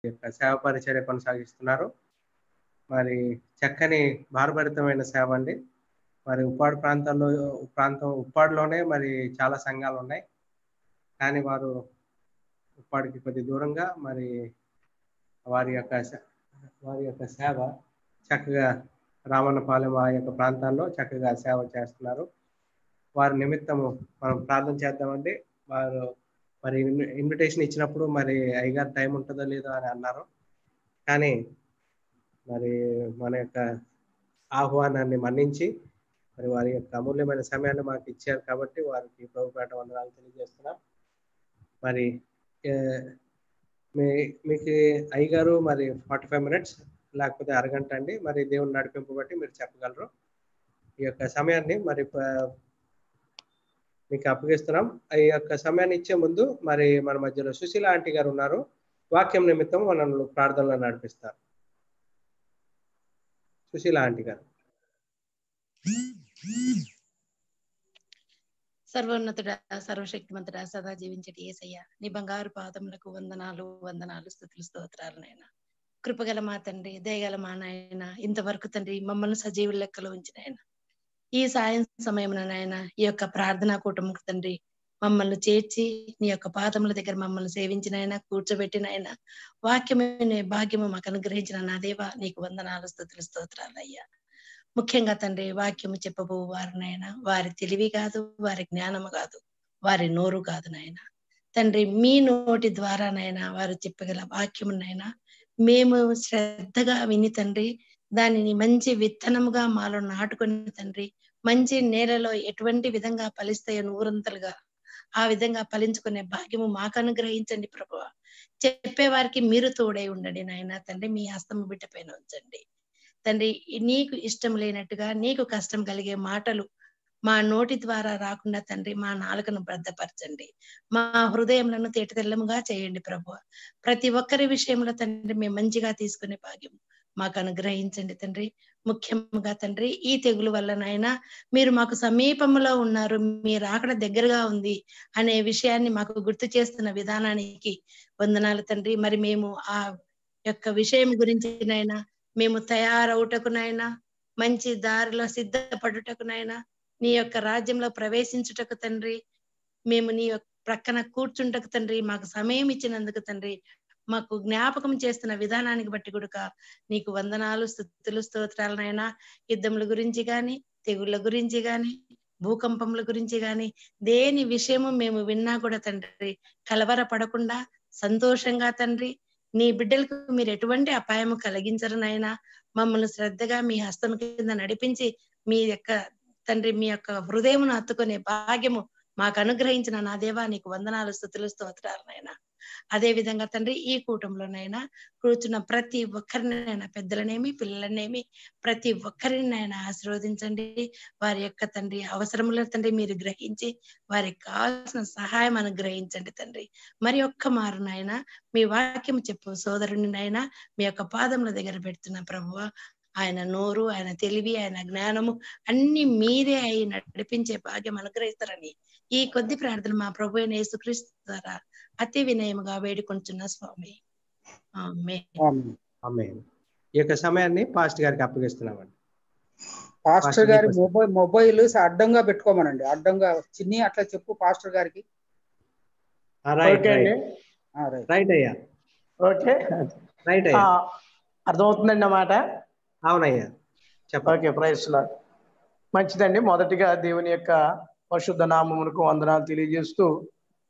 యొక్క సేవ పరిచర్య కొనసాగిస్తున్నారు. మరి చక్కని భారభరితమైన సేవ అండి. మరి ఉప్పాడు ఉప్పాడులోనే మరి చాలా సంఘాలు ఉన్నాయి. కానీ వారు ఉప్పాడికి కొద్ది దూరంగా మరి వారి యొక్క సేవ చక్కగా రామన్నపాలెం ఆ యొక్క ప్రాంతాల్లో చక్కగా సేవ చేస్తున్నారు. వారి నిమిత్తము మనం ప్రార్థన చేద్దామండి. వారు మరి ఇన్విటేషన్ ఇచ్చినప్పుడు మరి అయ్యగారు టైం ఉంటుందో లేదో అని అన్నారు. కానీ మరి మన యొక్క ఆహ్వానాన్ని మన్నించి మరి వారి యొక్క అమూల్యమైన సమయాన్ని మాకు ఇచ్చారు కాబట్టి వారికి ప్రభుపేట వందనాలు తెలియజేస్తున్నాం. మరి మీకు అయ్యగారు మరి 45 minutes లేకపోతే అరగంట అండి. మరి దేవుని నడిపింపు బట్టి మీరు చెప్పగలరు. ఈ యొక్క సమయాన్ని మరి మీకు అప్పగిస్తున్నాం. ఈ యొక్క సమయాన్ని ఇచ్చే ముందు మరి మన మధ్యలో సుశీల ఆంటీ గారు ఉన్నారు. వాక్యం నిమిత్తం మనల్ని ప్రార్థనలో నడిపిస్తారు. సుశీల ఆంటీ గారు. సర్వోన్నతుడా, సర్వశక్తిమంతుడా, సదా జీవించటి యేసయ్య, నీ బంగారు పాదములకు వందనాలు స్తుతులు స్తోత్రాలు నాయన. కృపగల మా తండ్రి, దయగల మా నాయన, ఇంతవరకు తండ్రి మమ్మల్ని సజీవుల లెక్కలో ఉంచిన ఆయన ఈ సాయం సమయమున నాయన ఈ యొక్క ప్రార్థనా కూటమికి తండ్రి మమ్మల్ని చేర్చి నీ యొక్క పాదముల దగ్గర మమ్మల్ని సేవించిన ఆయన, కూర్చోబెట్టిన ఆయన, వాక్యమే భాగ్యము మాకు అనుగ్రహించిన నా దేవ నీకు వందనాలు స్తుతులు స్తోత్రాలు అయ్యా. ముఖ్యంగా తండ్రి వాక్యము చెప్పబో వారినైనా వారి తెలివి కాదు, వారి జ్ఞానము కాదు, వారి నోరు కాదు నాయన తండ్రి, మీ నోటి ద్వారానైనా వారు చెప్పగల వాక్యమునైనా మేము శ్రద్ధగా విని తండ్రి దానిని మంచి విత్తనముగా మాలో నాటుకొని తండ్రి మంచి నేలలో ఎటువంటి విధంగా ఫలిస్తాయో నూరంతలుగా ఆ విధంగా ఫలించుకునే భాగ్యము మాకు అనుగ్రహించండి ప్రభువా. చెప్పే వారికి మీరు తోడై ఉండండి నాయన తండ్రి, మీ హస్తము బిడ్డ పైన ఉంచండి తండ్రి. నీకు ఇష్టం లేనట్టుగా నీకు కష్టం కలిగే మాటలు మా నోటి ద్వారా రాకుండా తండ్రి మా నాలుకను భద్రపరచండి, మా హృదయములను తేటతెల్లముగా చేయండి ప్రభు. ప్రతి ఒక్కరి విషయంలో తండ్రి మేము మంచిగా తీసుకునే భాగ్యం మాకు అనుగ్రహించండి తండ్రి. ముఖ్యంగా తండ్రి ఈ తెగులు వల్లనైనా మీరు మాకు సమీపంలో ఉన్నారు, మీరు అక్కడ దగ్గరగా ఉంది అనే విషయాన్ని మాకు గుర్తు చేస్తున్న విధానానికి వందనాలు తండ్రి. మరి మేము ఆ యొక్క విషయం గురించినైనా మేము తయారవుటకునైనా మంచి దారిలో సిద్ధపడుటకునైనా నీ యొక్క రాజ్యంలో ప్రవేశించుటకు తండ్రి మేము నీ యొక్క ప్రక్కన కూర్చుంటకు తండ్రి మాకు సమయం ఇచ్చినందుకు తండ్రి మాకు జ్ఞాపకం చేస్తున్న విధానానికి బట్టి కూడా నీకు వందనాలు స్తుతులు స్తోత్రాలనైనా. యుద్ధముల గురించి గాని, తెగుళ్ళ గురించి గాని, భూకంపముల గురించి గాని దేని విషయము మేము విన్నా కూడా తండ్రి కలవరపడకుండా సంతోషంగా తండ్రి నీ బిడ్డలకు మీరు ఎటువంటి అపాయము కలిగించరు నాయనా. మమ్మల్ని శ్రద్ధగా మీ హస్తం కింద నడిపించి మీ యొక్క తండ్రి మీ యొక్క హృదయమును హత్తుకునే భాగ్యము మాకు అనుగ్రహించిన నా దేవా నీకు వందనాలు స్తుతులు స్తోత్రాలు నాయనా. అదే విధంగా తండ్రి ఈ కూటంలోనైనా కూర్చున్న ప్రతి ఒక్కరినైనా పెద్దలనేమి పిల్లలనేమి ప్రతి ఒక్కరినైనా ఆశీర్వదించండి. వారి యొక్క తండ్రి అవసరములను తండ్రి మీరు గ్రహించి వారికి కావాల్సిన సహాయం అనుగ్రహించండి తండ్రి. మరి ఒక్క మారునైనా మీ వాక్యం చెప్పు సోదరునినైనా మీ యొక్క పాదముల దగ్గర పెడుతున్న ప్రభువా, ఆయన నోరు, ఆయన తెలివి, ఆయన జ్ఞానము అన్ని మీరే అయి నడిపించే భాగ్యం అనుగ్రహిస్తారని ఈ కొద్ది ప్రార్థన మా ప్రభు అయిన యేసుక్రీస్తు ద్వారా అతి వినయముగా వేడుకుంటున్న స్వామి, ఆమేన్. ఈ యొక్క సమయాన్ని పాస్టర్ గారికి అప్పగిస్తున్నామండి. పాస్టర్ గారి మొబైల్ అడ్డంగా పెట్టుకోమనండి, అడ్డంగా చిన్ని అట్లా చెప్పు పాస్టర్ గారికి. రైట్ అయ్యా, ఓకే రైట్ అయ్యా, అర్థమవుతుందండి అన్నమాట. అవునయ్యా చెప్పండి. Okay, praise lord. మంచిదండి. మొదటిగా దేవుని యొక్క పరిశుద్ధ నామమునకు వందనాలు తెలియజేస్తూ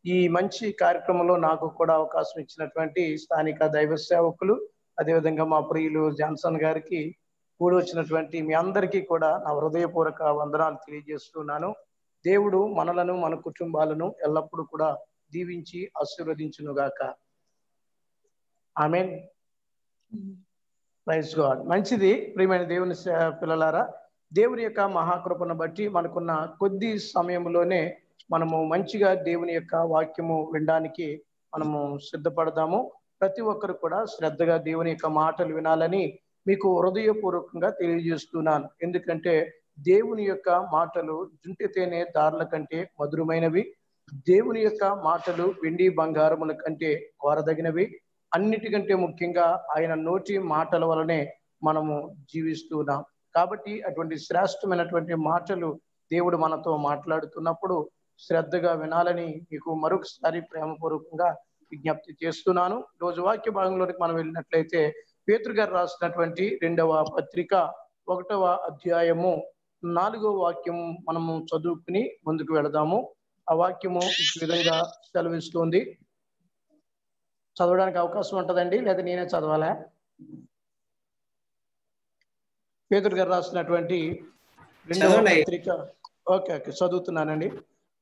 ఈ మంచి కార్యక్రమంలో నాకు కూడా అవకాశం ఇచ్చినటువంటి స్థానిక దైవ సేవకులు, అదేవిధంగా మా ప్రియులు జాన్సన్ గారికి, కూడి వచ్చినటువంటి మీ అందరికీ కూడా నా హృదయపూర్వక వందనాలు తెలియజేస్తున్నాను. దేవుడు మనలను మన కుటుంబాలను ఎల్లప్పుడూ కూడా దీవించి ఆశీర్వదించునుగాక. ఆమేన్. Praise God. మంచిది. ప్రియమైన దేవుని పిల్లలారా, దేవుని యొక్క మహాకృపను బట్టి మనకున్న కొద్ది సమయంలోనే మనము మంచిగా దేవుని యొక్క వాక్యము వినడానికి మనము సిద్ధపడదాము. ప్రతి ఒక్కరు కూడా శ్రద్ధగా దేవుని యొక్క మాటలు వినాలని మీకు హృదయపూర్వకంగా తెలియజేస్తున్నాను. ఎందుకంటే దేవుని యొక్క మాటలు జుంటి తేనె దారుల కంటే మధురమైనవి, దేవుని యొక్క మాటలు వెండి బంగారముల కంటే కోరదగినవి, అన్నిటికంటే ముఖ్యంగా ఆయన నోటి మాటల వలనే మనము జీవిస్తున్నాం. కాబట్టి అటువంటి శ్రేష్టమైనటువంటి మాటలు దేవుడు మనతో మాట్లాడుతున్నప్పుడు శ్రద్ధగా వినాలని మీకు మరొకసారి ప్రేమపూర్వకంగా విజ్ఞప్తి చేస్తున్నాను. రోజు వాక్య భాగంలోనికి మనం వెళ్ళినట్లయితే పేతురు గారు రాసినటువంటి 2వ పత్రిక 1వ అధ్యాయము 4వ వాక్యం మనము చదువుకుని ముందుకు వెళదాము. ఆ వాక్యము ఈ విధంగా సెలవిస్తుంది. చదవడానికి అవకాశం ఉంటుందండి, లేదా నేనే చదవాలా? పేతురు గారు రాసినటువంటి 2వ పత్రిక ఓకే చదువుతున్నానండి.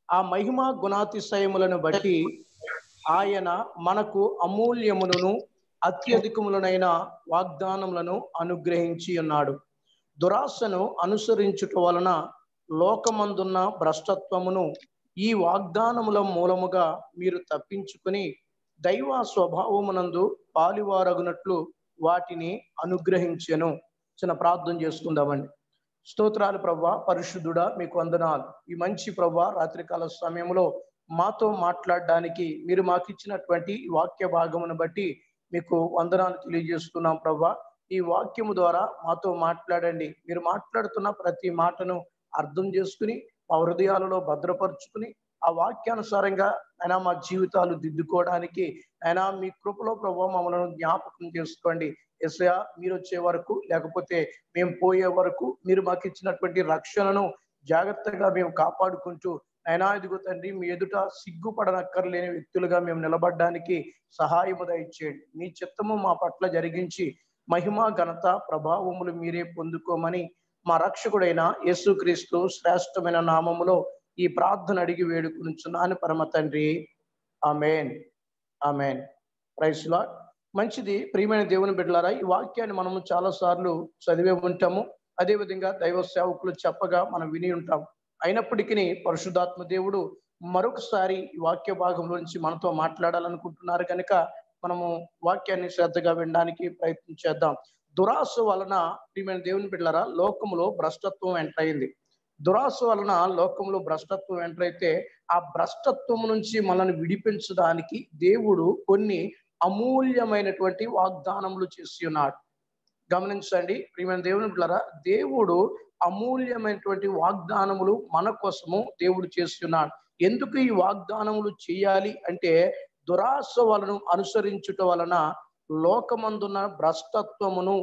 ఆ మహిమ గుణాతిశయములను బట్టి ఆయన మనకు అమూల్యములను అత్యధికములనైన వాగ్దానములను అనుగ్రహించి ఉన్నాడు. దురాశను అనుసరించుట వలన లోకమందున్న భ్రష్టత్వమును ఈ వాగ్దానముల మూలముగా మీరు తప్పించుకుని దైవ స్వభావమునందు పాలివారగునట్లు వాటిని అనుగ్రహించెను. చిన్న ప్రార్థన చేసుకుందామండి. స్తోత్రాలు ప్రభువా, పరిశుద్ధుడా, మీకు వందనాలు. ఈ మంచి ప్రభువా రాత్రికాల సమయంలో మాతో మాట్లాడడానికి మీరు మాకు ఇచ్చినటువంటి వాక్య భాగమును బట్టి మీకు వందనాలు తెలియజేస్తున్నాం ప్రభువా. ఈ వాక్యము ద్వారా మాతో మాట్లాడండి. మీరు మాట్లాడుతున్న ప్రతి మాటను అర్థం చేసుకుని మా హృదయాలలో భద్రపరుచుకుని ఆ వాక్యానుసారంగా అయినా మా జీవితాలు దిద్దుకోవడానికి అయినా మీ కృపలో ప్రభువా మమ్మల్ని జ్ఞాపకం చేసుకోండి. యేసయ్యా, మీరు వచ్చే వరకు లేకపోతే మేము పోయే వరకు మీరు మాకు ఇచ్చినటువంటి రక్షణను జాగ్రత్తగా మేము కాపాడుకుంటూ అయినా ఇదిగో తండ్రి మీ ఎదుట సిగ్గుపడనక్కర్లేని వ్యక్తులుగా మేము నిలబడడానికి సహాయము దయచేయండి. మీ చిత్తము మా పట్ల జరిగించి మహిమ ఘనత ప్రభావములు మీరే పొందుకోమని మా రక్షకుడైన యేసుక్రీస్తు శ్రేష్టమైన నామములో ఈ ప్రార్థన అడిగి వేడుకుంటున్నాను పరమ తండ్రి. Amen, amen. Praise Lord. మంచిది ప్రియమైన దేవుని బిడ్డలారా, ఈ వాక్యాన్ని మనము చాలా సార్లు చదివే ఉంటాము. అదేవిధంగా దైవ సేవకులు చెప్పగా మనం విని ఉంటాం. అయినప్పటికీ పరిశుద్ధాత్మ దేవుడు మరొకసారి ఈ వాక్య భాగంలో నుంచి మనతో మాట్లాడాలనుకుంటున్నారు కనుక మనము వాక్యాన్ని శ్రద్ధగా వినడానికి ప్రయత్నం చేద్దాం. దురాశ వలన ప్రియమైన దేవుని బిడ్డలారా లోకములో భ్రష్టత్వం ఎంటర్ అయింది. దురాశ వలన లోకంలో భ్రష్టత్వం ఎంటర్ అయితే ఆ భ్రష్టత్వం నుంచి మనల్ని విడిపించడానికి దేవుడు కొన్ని అమూల్యమైనటువంటి వాగ్దానములు చేసి ఉన్నాడు. గమనించండి ప్రియమైన దేవుని బిడ్డలారా, దేవుడు అమూల్యమైనటువంటి వాగ్దానములు మన కోసము దేవుడు చేస్తున్నాడు. ఎందుకు ఈ వాగ్దానములు చేయాలి అంటే దురాశ వలన అనుసరించుట వలన లోకమందున్న భ్రష్టత్వమును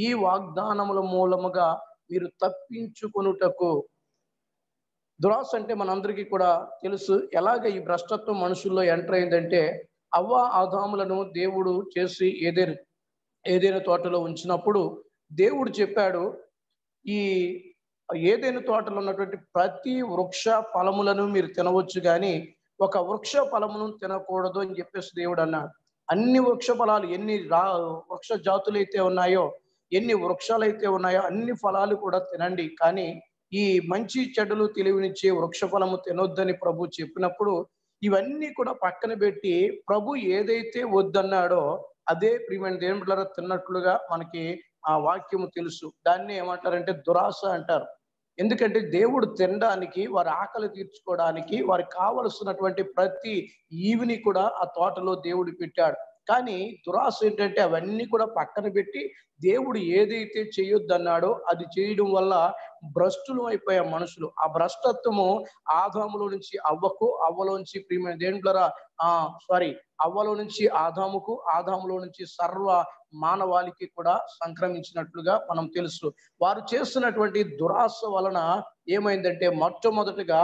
ఈ వాగ్దానముల మూలముగా మీరు తప్పించుకొనుటకు. దురాశ అంటే మనందరికీ కూడా తెలుసు. ఎలాగ ఈ భ్రష్టత్వం మనుషుల్లో ఎంటర్ అయిందంటే అవ్వ ఆదాములను దేవుడు చేసి ఏదైనా తోటలో ఉంచినప్పుడు దేవుడు చెప్పాడు, ఈ ఏదైనా తోటలో ఉన్నటువంటి ప్రతి వృక్ష ఫలములను మీరు తినవచ్చు, కానీ ఒక వృక్ష ఫలమును తినకూడదు అని చెప్పేసి దేవుడు అన్నాడు. అన్ని వృక్ష ఫలాలు ఎన్ని వృక్ష జాతులు అయితే ఉన్నాయో, ఎన్ని వృక్షాలు అయితే ఉన్నాయో అన్ని ఫలాలు కూడా తినండి, కానీ ఈ మంచి చెడులు తెలివినిచ్చే వృక్ష ఫలము తినొద్దని ప్రభు చెప్పినప్పుడు ఇవన్నీ కూడా పక్కన పెట్టి ప్రభు ఏదైతే వద్దన్నాడో అదే ప్రియమైన దేవుని బిడ్డలారా తిన్నట్లుగా మనకి ఆ వాక్యము తెలుసు. దాన్ని ఏమంటారంటే దురాశ అంటారు. ఎందుకంటే దేవుడు తినడానికి, వారి ఆకలి తీర్చుకోవడానికి, వారికి కావలసినటువంటి ప్రతి ఈవిని కూడా ఆ తోటలో దేవుడు పెట్టాడు. కానీ దురాశ ఏంటంటే అవన్నీ కూడా పక్కన పెట్టి దేవుడు ఏదైతే చేయొద్దన్నాడో అది చేయడం వల్ల భ్రష్టులు అయిపోయే మనుషులు. ఆ భ్రష్టత్వము ఆదాములో నుంచి అవ్వకు, అవ్వలోంచి ప్రియమైన దేవునిలారా అవ్వలో నుంచి ఆదాముకు, ఆదాములో నుంచి సర్వ మానవాళికి కూడా సంక్రమించినట్లుగా మనం తెలుసు. వారు చేస్తున్నటువంటి దురాశ వలన ఏమైందంటే మొట్టమొదటిగా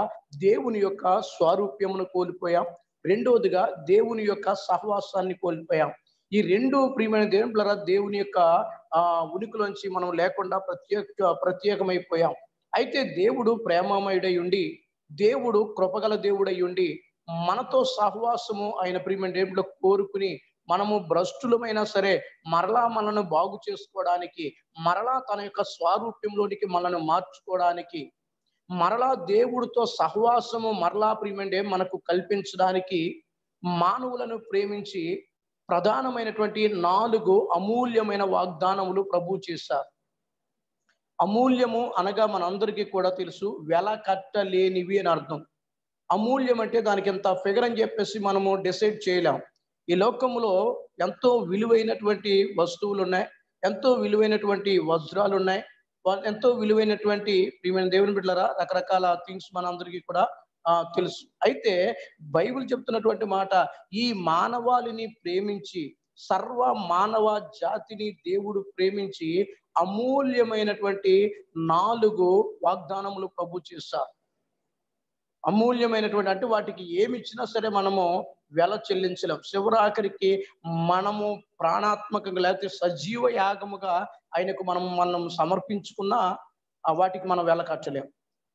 దేవుని యొక్క స్వారూప్యమును కోల్పోయాం. రెండవదిగా దేవుని యొక్క సహవాసాన్ని కోల్పోయాం. ఈ రెండు ప్రియమైన దేవునిలారా దేవుని యొక్క ఉనికిలోంచి మనం లేకుండా ప్రత్యేకమైపోయాం. అయితే దేవుడు ప్రేమమయుడై ఉండి, దేవుడు కృపగల దేవుడై ఉండి మనతో సహవాసము ఆయన ప్రియమైన దేవుడిలో కోరుకుని మనము భ్రష్టులమైనా సరే మరలా మనను బాగు చేసుకోవడానికి, మరలా తన యొక్క స్వారూప్యంలోనికి మనను మార్చుకోవడానికి, మరలా దేవుడితో సహవాసము మరలా ప్రియమైన మనకు కల్పించడానికి మానవులను ప్రేమించి ప్రధానమైనటువంటి 4 అమూల్యమైన వాగ్దానములు ప్రభు చేశారు. అమూల్యము అనగా మనందరికీ కూడా తెలుసు, వెల కట్టలేనివి అని అర్థం. అమూల్యం అంటే దానికి ఎంత ఫిగర్ అని చెప్పేసి మనము డిసైడ్ చేయలేం. ఈ లోకంలో ఎంతో విలువైనటువంటి వస్తువులు ఉన్నాయి, ఎంతో విలువైనటువంటి వజ్రాలు ఉన్నాయి, ఎంతో విలువైనటువంటి ప్రియమైన దేవుని బిడ్డలారా రకరకాల థింగ్స్ మనందరికీ కూడా తెలుసు. అయితే బైబిల్ చెప్తున్నటువంటి మాట, ఈ మానవాళిని ప్రేమించి, సర్వ మానవ జాతిని దేవుడు ప్రేమించి అమూల్యమైనటువంటి 4 వాగ్దానములు ప్రభు చేశారు. అమూల్యమైనటువంటి అంటే వాటికి ఏమి ఇచ్చినా సరే మనము వెల చెల్లించలేం. చివరాఖరికి మనము ప్రాణాత్మకంగా లేకపోతే సజీవ యాగముగా ఆయనకు మనం సమర్పించుకున్న వాటికి మనం వెల కట్టలేం.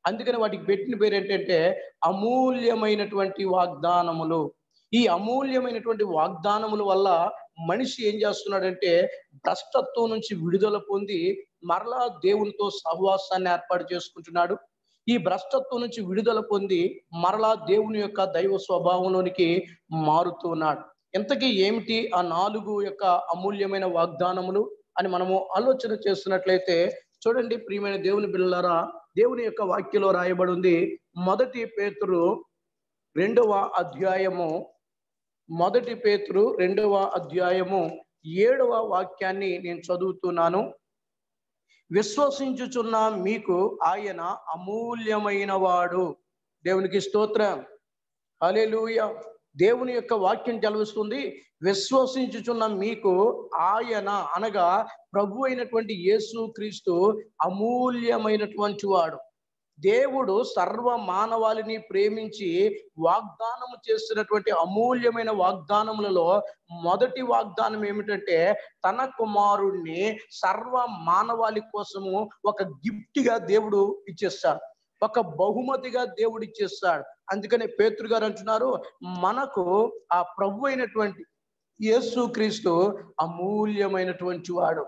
అందుకని వాటికి పెట్టిన పేరు ఏంటంటే అమూల్యమైనటువంటి వాగ్దానములు. ఈ అమూల్యమైనటువంటి వాగ్దానముల వల్ల మనిషి ఏం చేస్తున్నాడంటే భ్రష్టత్వం నుంచి విడుదల పొంది మరలా దేవునితో సహవాసాన్ని ఏర్పాటు చేసుకుంటున్నాడు. ఈ భ్రష్టత్వం నుంచి విడుదల పొంది మరలా దేవుని యొక్క దైవ స్వభావంలోనికి మారుతున్నాడు. ఇంతకీ ఏమిటి ఆ 4 యొక్క అమూల్యమైన వాగ్దానములు అని మనము ఆలోచన చేస్తున్నట్లయితే చూడండి ప్రియమైన దేవుని బిడ్డలారా, దేవుని యొక్క వాక్యంలో రాయబడి ఉంది. 1 పేతురు 2వ అధ్యాయము 1 పేతురు 2వ అధ్యాయము 7వ వాక్యాన్ని నేను చదువుతున్నాను. విశ్వసించుచున్న మీకు ఆయన అమూల్యమైన వాడు. దేవునికి స్తోత్రం, హల్లెలూయా. దేవుని యొక్క వాక్యం చదివిస్తుంది, విశ్వసించుచున్న మీకు ఆయన అనగా ప్రభు అయినటువంటి యేసు క్రీస్తు అమూల్యమైనటువంటి వాడు. దేవుడు సర్వ మానవాళిని ప్రేమించి వాగ్దానము చేస్తున్నటువంటి అమూల్యమైన వాగ్దానములలో మొదటి వాగ్దానం ఏమిటంటే తన కుమారుణ్ణి సర్వ మానవాళి కోసము ఒక గిఫ్ట్ గా దేవుడు ఇచ్చేస్తాడు, ఒక బహుమతిగా దేవుడు ఇచ్చేస్తాడు. అందుకనే పేతురు గారు అంటున్నారు, మనకు ఆ ప్రభు అయినటువంటి యేసు క్రీస్తు అమూల్యమైనటువంటి వాడు.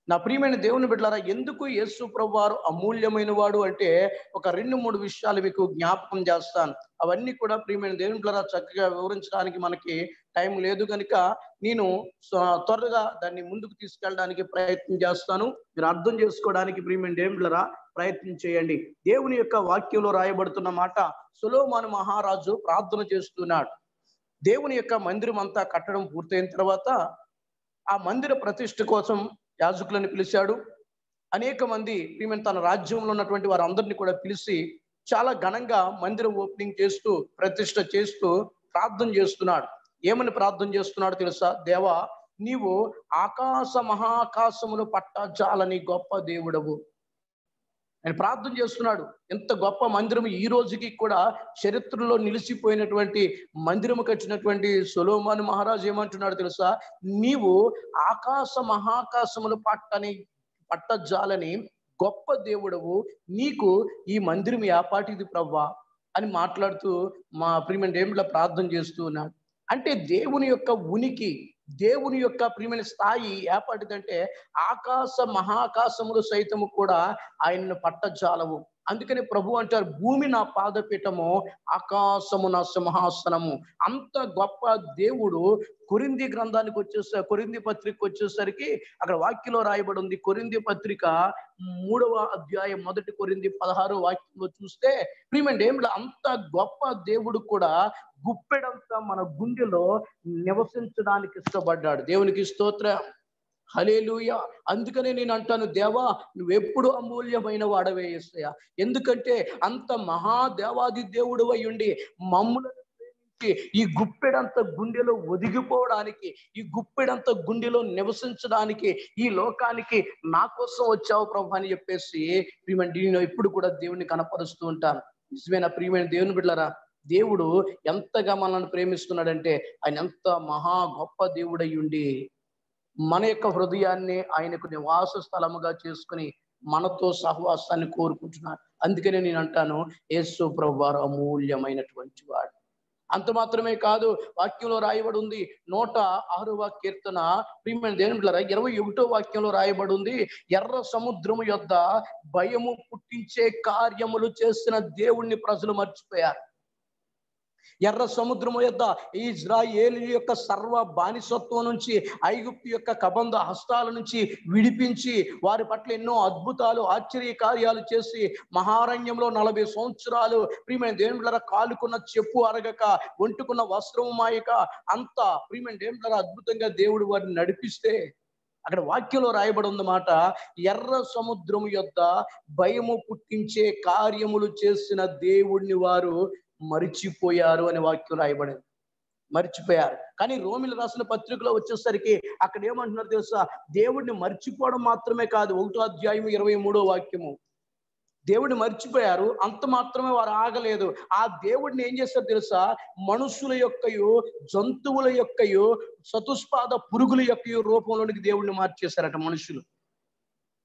నా ప్రియమైన దేవుని బిడ్డలారా, ఎందుకు యేసు ప్రభు వారు అమూల్యమైన వాడు అంటే ఒక 2-3 విషయాలు మీకు జ్ఞాపకం చేస్తాను. అవన్నీ కూడా ప్రియమైన దేవుని బిడ్డలారా చక్కగా వివరించడానికి మనకి టైం లేదు కనుక నేను త్వరగా దాన్ని ముందుకు తీసుకెళ్ళడానికి ప్రయత్నం చేస్తాను. మీరు అర్థం చేసుకోవడానికి ప్రియమైన దేవుని బిడ్డలారా ప్రయత్నం చేయండి. దేవుని యొక్క వాక్యంలో రాయబడుతున్న మాట, సొలొమోను మహారాజు ప్రార్థన చేస్తున్నాడు. దేవుని యొక్క మందిరం అంతా కట్టడం పూర్తయిన తర్వాత ఆ మందిర ప్రతిష్ఠ కోసం యాజకులను పిలిచాడు. అనేక మంది తన రాజ్యంలో ఉన్నటువంటి వారందరినీ కూడా పిలిచి చాలా ఘనంగా మందిరం ఓపెనింగ్ చేస్తూ ప్రతిష్ఠ చేస్తూ ప్రార్థన చేస్తున్నాడు. ఏమని ప్రార్థన చేస్తున్నాడు తెలుసా? దేవా, నీవు ఆకాశ మహాకాశములు పట్టజాలని గొప్ప దేవుడవు అని ప్రార్థన చేస్తున్నాడు. ఎంత గొప్ప మందిరం, ఈ రోజుకి కూడా చరిత్రలో నిలిచిపోయినటువంటి మందిరము కట్టినటువంటి సొలొమోను మహారాజు ఏమంటున్నాడు తెలుసా? నీవు ఆకాశ మహాకాశములు పట్టజాలని గొప్ప దేవుడవు, నీకు ఈ మందిరం ఏపాటిది ప్రవ్వా అని మాట్లాడుతూ మా ప్రియమైన దేవునిలో ప్రార్థన చేస్తూ ఉన్నాడు. అంటే దేవుని యొక్క ఉనికి, దేవుని యొక్క ప్రియమైన స్థాయి ఏపాటిదంటే ఆకాశ మహాకాశములు సైతము కూడా ఆయనను పట్టజాలవు. అందుకని ప్రభు అంటారు, భూమి నా పాదపీఠము, ఆకాశము నా సింహాసనము. అంత గొప్ప దేవుడు. కొరింథీ గ్రంథానికి కొరింథీ పత్రికకు వచ్చేసరికి అక్కడ వాక్యంలో రాయబడి ఉంది. కొరింథీ పత్రిక 3వ అధ్యాయం 1 కొరింథీ 16వ వాక్యంలో చూస్తే ప్రియమైన ఏమిటి, అంత గొప్ప దేవుడు కూడా గుప్పెడంతా మన గుండెలో నివసించడానికి ఇష్టపడ్డాడు. దేవునికి స్తోత్రం, హల్లెలూయా. అందుకనే నేను అంటాను, దేవా నువ్వెప్పుడు అమూల్యమైన వాడవే యేసయ్యా. ఎందుకంటే అంత మహాదేవాది దేవుడు అయి ఉండి మమ్ములను ప్రేమించి ఈ గుప్పెడంత గుండెలో ఒదిగిపోవడానికి, ఈ గుప్పెడంత గుండెలో నివసించడానికి, ఈ లోకానికి నా కోసం వచ్చావు ప్రభు అని చెప్పేసి నేను ఎప్పుడు కూడా దేవుని కనపరుస్తూ ఉంటాను. నిజమైన ప్రియమైన దేవుని బిడ్డలారా, దేవుడు ఎంతగా మనల్ని ప్రేమిస్తున్నాడంటే ఆయన ఎంత మహా గొప్ప దేవుడై ఉండి మన యొక్క హృదయాన్ని ఆయనకు నివాస స్థలముగా చేసుకుని మనతో సహవాసాన్ని కోరుకుంటున్నాడు. అందుకనే నేను అంటాను, యేసు ప్రభు వారు అమూల్యమైనటువంటి వాడు. అంత మాత్రమే కాదు, వాక్యంలో రాయబడి ఉంది 106వ కీర్తన ప్రియమైన దేవుని బిడ్డలారా 21వ వాక్యంలో రాయబడి ఉంది, ఎర్ర సముద్రము యొద్ద భయము పుట్టించే కార్యములు చేసిన దేవుణ్ణి ప్రజలు మర్చిపోయారు. ఎర్ర సముద్రము యొద్ద ఇజ్రాయేలు యొక్క సర్వ బానిసత్వం నుంచి, ఐగుప్తు యొక్క కబంధ హస్తాల నుంచి విడిపించి వారి పట్ల ఎన్నో అద్భుతాలు ఆశ్చర్య కార్యాలు చేసి మహారణ్యంలో 40 సంవత్సరాలు ప్రియమైన దేవుని బిడ్డలారా కాలుకున్న చెప్పు అరగక, ఒంటుకున్న వస్త్రం మాయక, అంత ప్రియమైన దేవుని బిడ్డలారా అద్భుతంగా దేవుడు వారిని నడిపిస్తే అక్కడ వాక్యంలో రాయబడి ఉందన్నమాట, ఎర్ర సముద్రము యొద్ద భయము పుట్టించే కార్యములు చేసిన దేవుడిని వారు మరిచిపోయారు అనే వాక్యం రాయబడింది. మర్చిపోయారు. కానీ రోమిలు రాసిన పత్రికలో వచ్చేసరికి అక్కడ ఏమంటున్నారు తెలుసా, దేవుడిని మర్చిపోవడం మాత్రమే కాదు, 1వ అధ్యాయం 23వ వాక్యము, దేవుడిని మర్చిపోయారు. అంత మాత్రమే వారు ఆగలేదు. ఆ దేవుడిని ఏం చేస్తారు తెలుసా, మనుషుల యొక్కయు జంతువుల యొక్కయు చతుష్పాద పురుగుల యొక్క రూపంలోనికి దేవుడిని మార్చేశారట.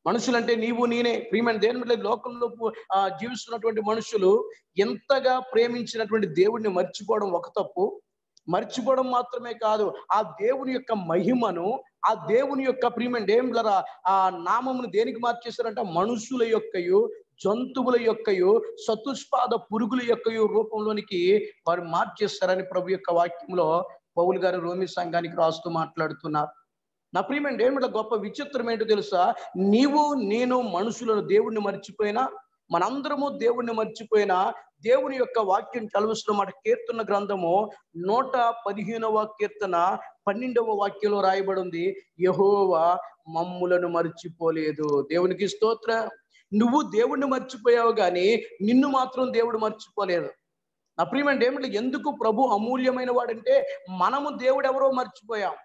మనుషులంటే నీవు నేనే ప్రియమైన దేవుని లోకంలో జీవిస్తున్నటువంటి మనుషులు ఎంతగా ప్రేమించినటువంటి దేవుడిని మర్చిపోవడం ఒక తప్పు. మర్చిపోవడం మాత్రమే కాదు, ఆ దేవుని యొక్క మహిమను, ఆ దేవుని యొక్క ప్రియమైన దేవుళ్ళరా ఆ నామమును దేనికి మార్చేశారంట, మనుషుల యొక్కయు జంతువుల యొక్కయు చతుష్పాద పురుగుల యొక్కయు రూపంలోనికి వారు మార్చేస్తారని ప్రభు యొక్క వాక్యంలో పౌలు గారు రోమి సంఘానికి రాస్తూ మాట్లాడుతున్నారు. నా ప్రియమైన దేవుళ్ళ గొప్ప విచిత్రం ఏంటో తెలుసా, నీవు నేను మనుషులను దేవుణ్ణి మర్చిపోయినా, మనందరము దేవుణ్ణి మర్చిపోయినా, దేవుని యొక్క వాక్యం చదువుతున్న మాట కీర్తన గ్రంథము 115వ కీర్తన 12వ వాక్యంలో రాయబడి ఉంది, యెహోవా మమ్ములను మర్చిపోలేదు. దేవునికి స్తోత్రం. నువ్వు దేవుణ్ణి మర్చిపోయావు కానీ నిన్ను మాత్రం దేవుడు మర్చిపోలేదు. నా ప్రియమైన దేవుళ్ళు ఎందుకు ప్రభు అమూల్యమైన వాడంటే, మనము దేవుడు ఎవరో మర్చిపోయాం,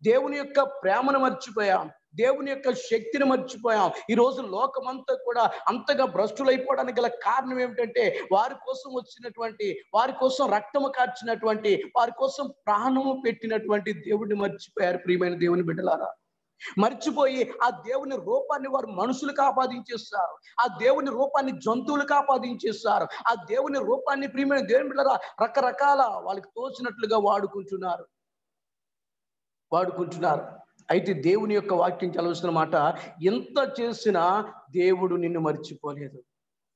దేవుని యొక్క ప్రేమను మర్చిపోయాం, దేవుని యొక్క శక్తిని మర్చిపోయాం. ఈ రోజు లోకమంతా కూడా అంతగా భ్రష్టులైపోవడానికి గల కారణం ఏమిటంటే, వారి కోసం వచ్చినటువంటి, వారి కోసం రక్తము కార్చినటువంటి, వారి కోసం ప్రాణము పెట్టినటువంటి దేవుడిని మర్చిపోయారు. ప్రియమైన దేవుని బిడ్డలారా, మర్చిపోయి ఆ దేవుని రూపాన్ని వారు మనుషులకు ఆపాదించేస్తారు, ఆ దేవుని రూపాన్ని జంతువులకు ఆపాదించేస్తారు, ఆ దేవుని రూపాన్ని ప్రియమైన దేవుని బిడ్డలారా రకరకాల వాళ్ళకి తోచినట్లుగా వాడుకుంటున్నారు. అయితే దేవుని యొక్క వాక్యం చదవలసిన మాట, ఎంత చేసినా దేవుడు నిన్ను మర్చిపోలేదు,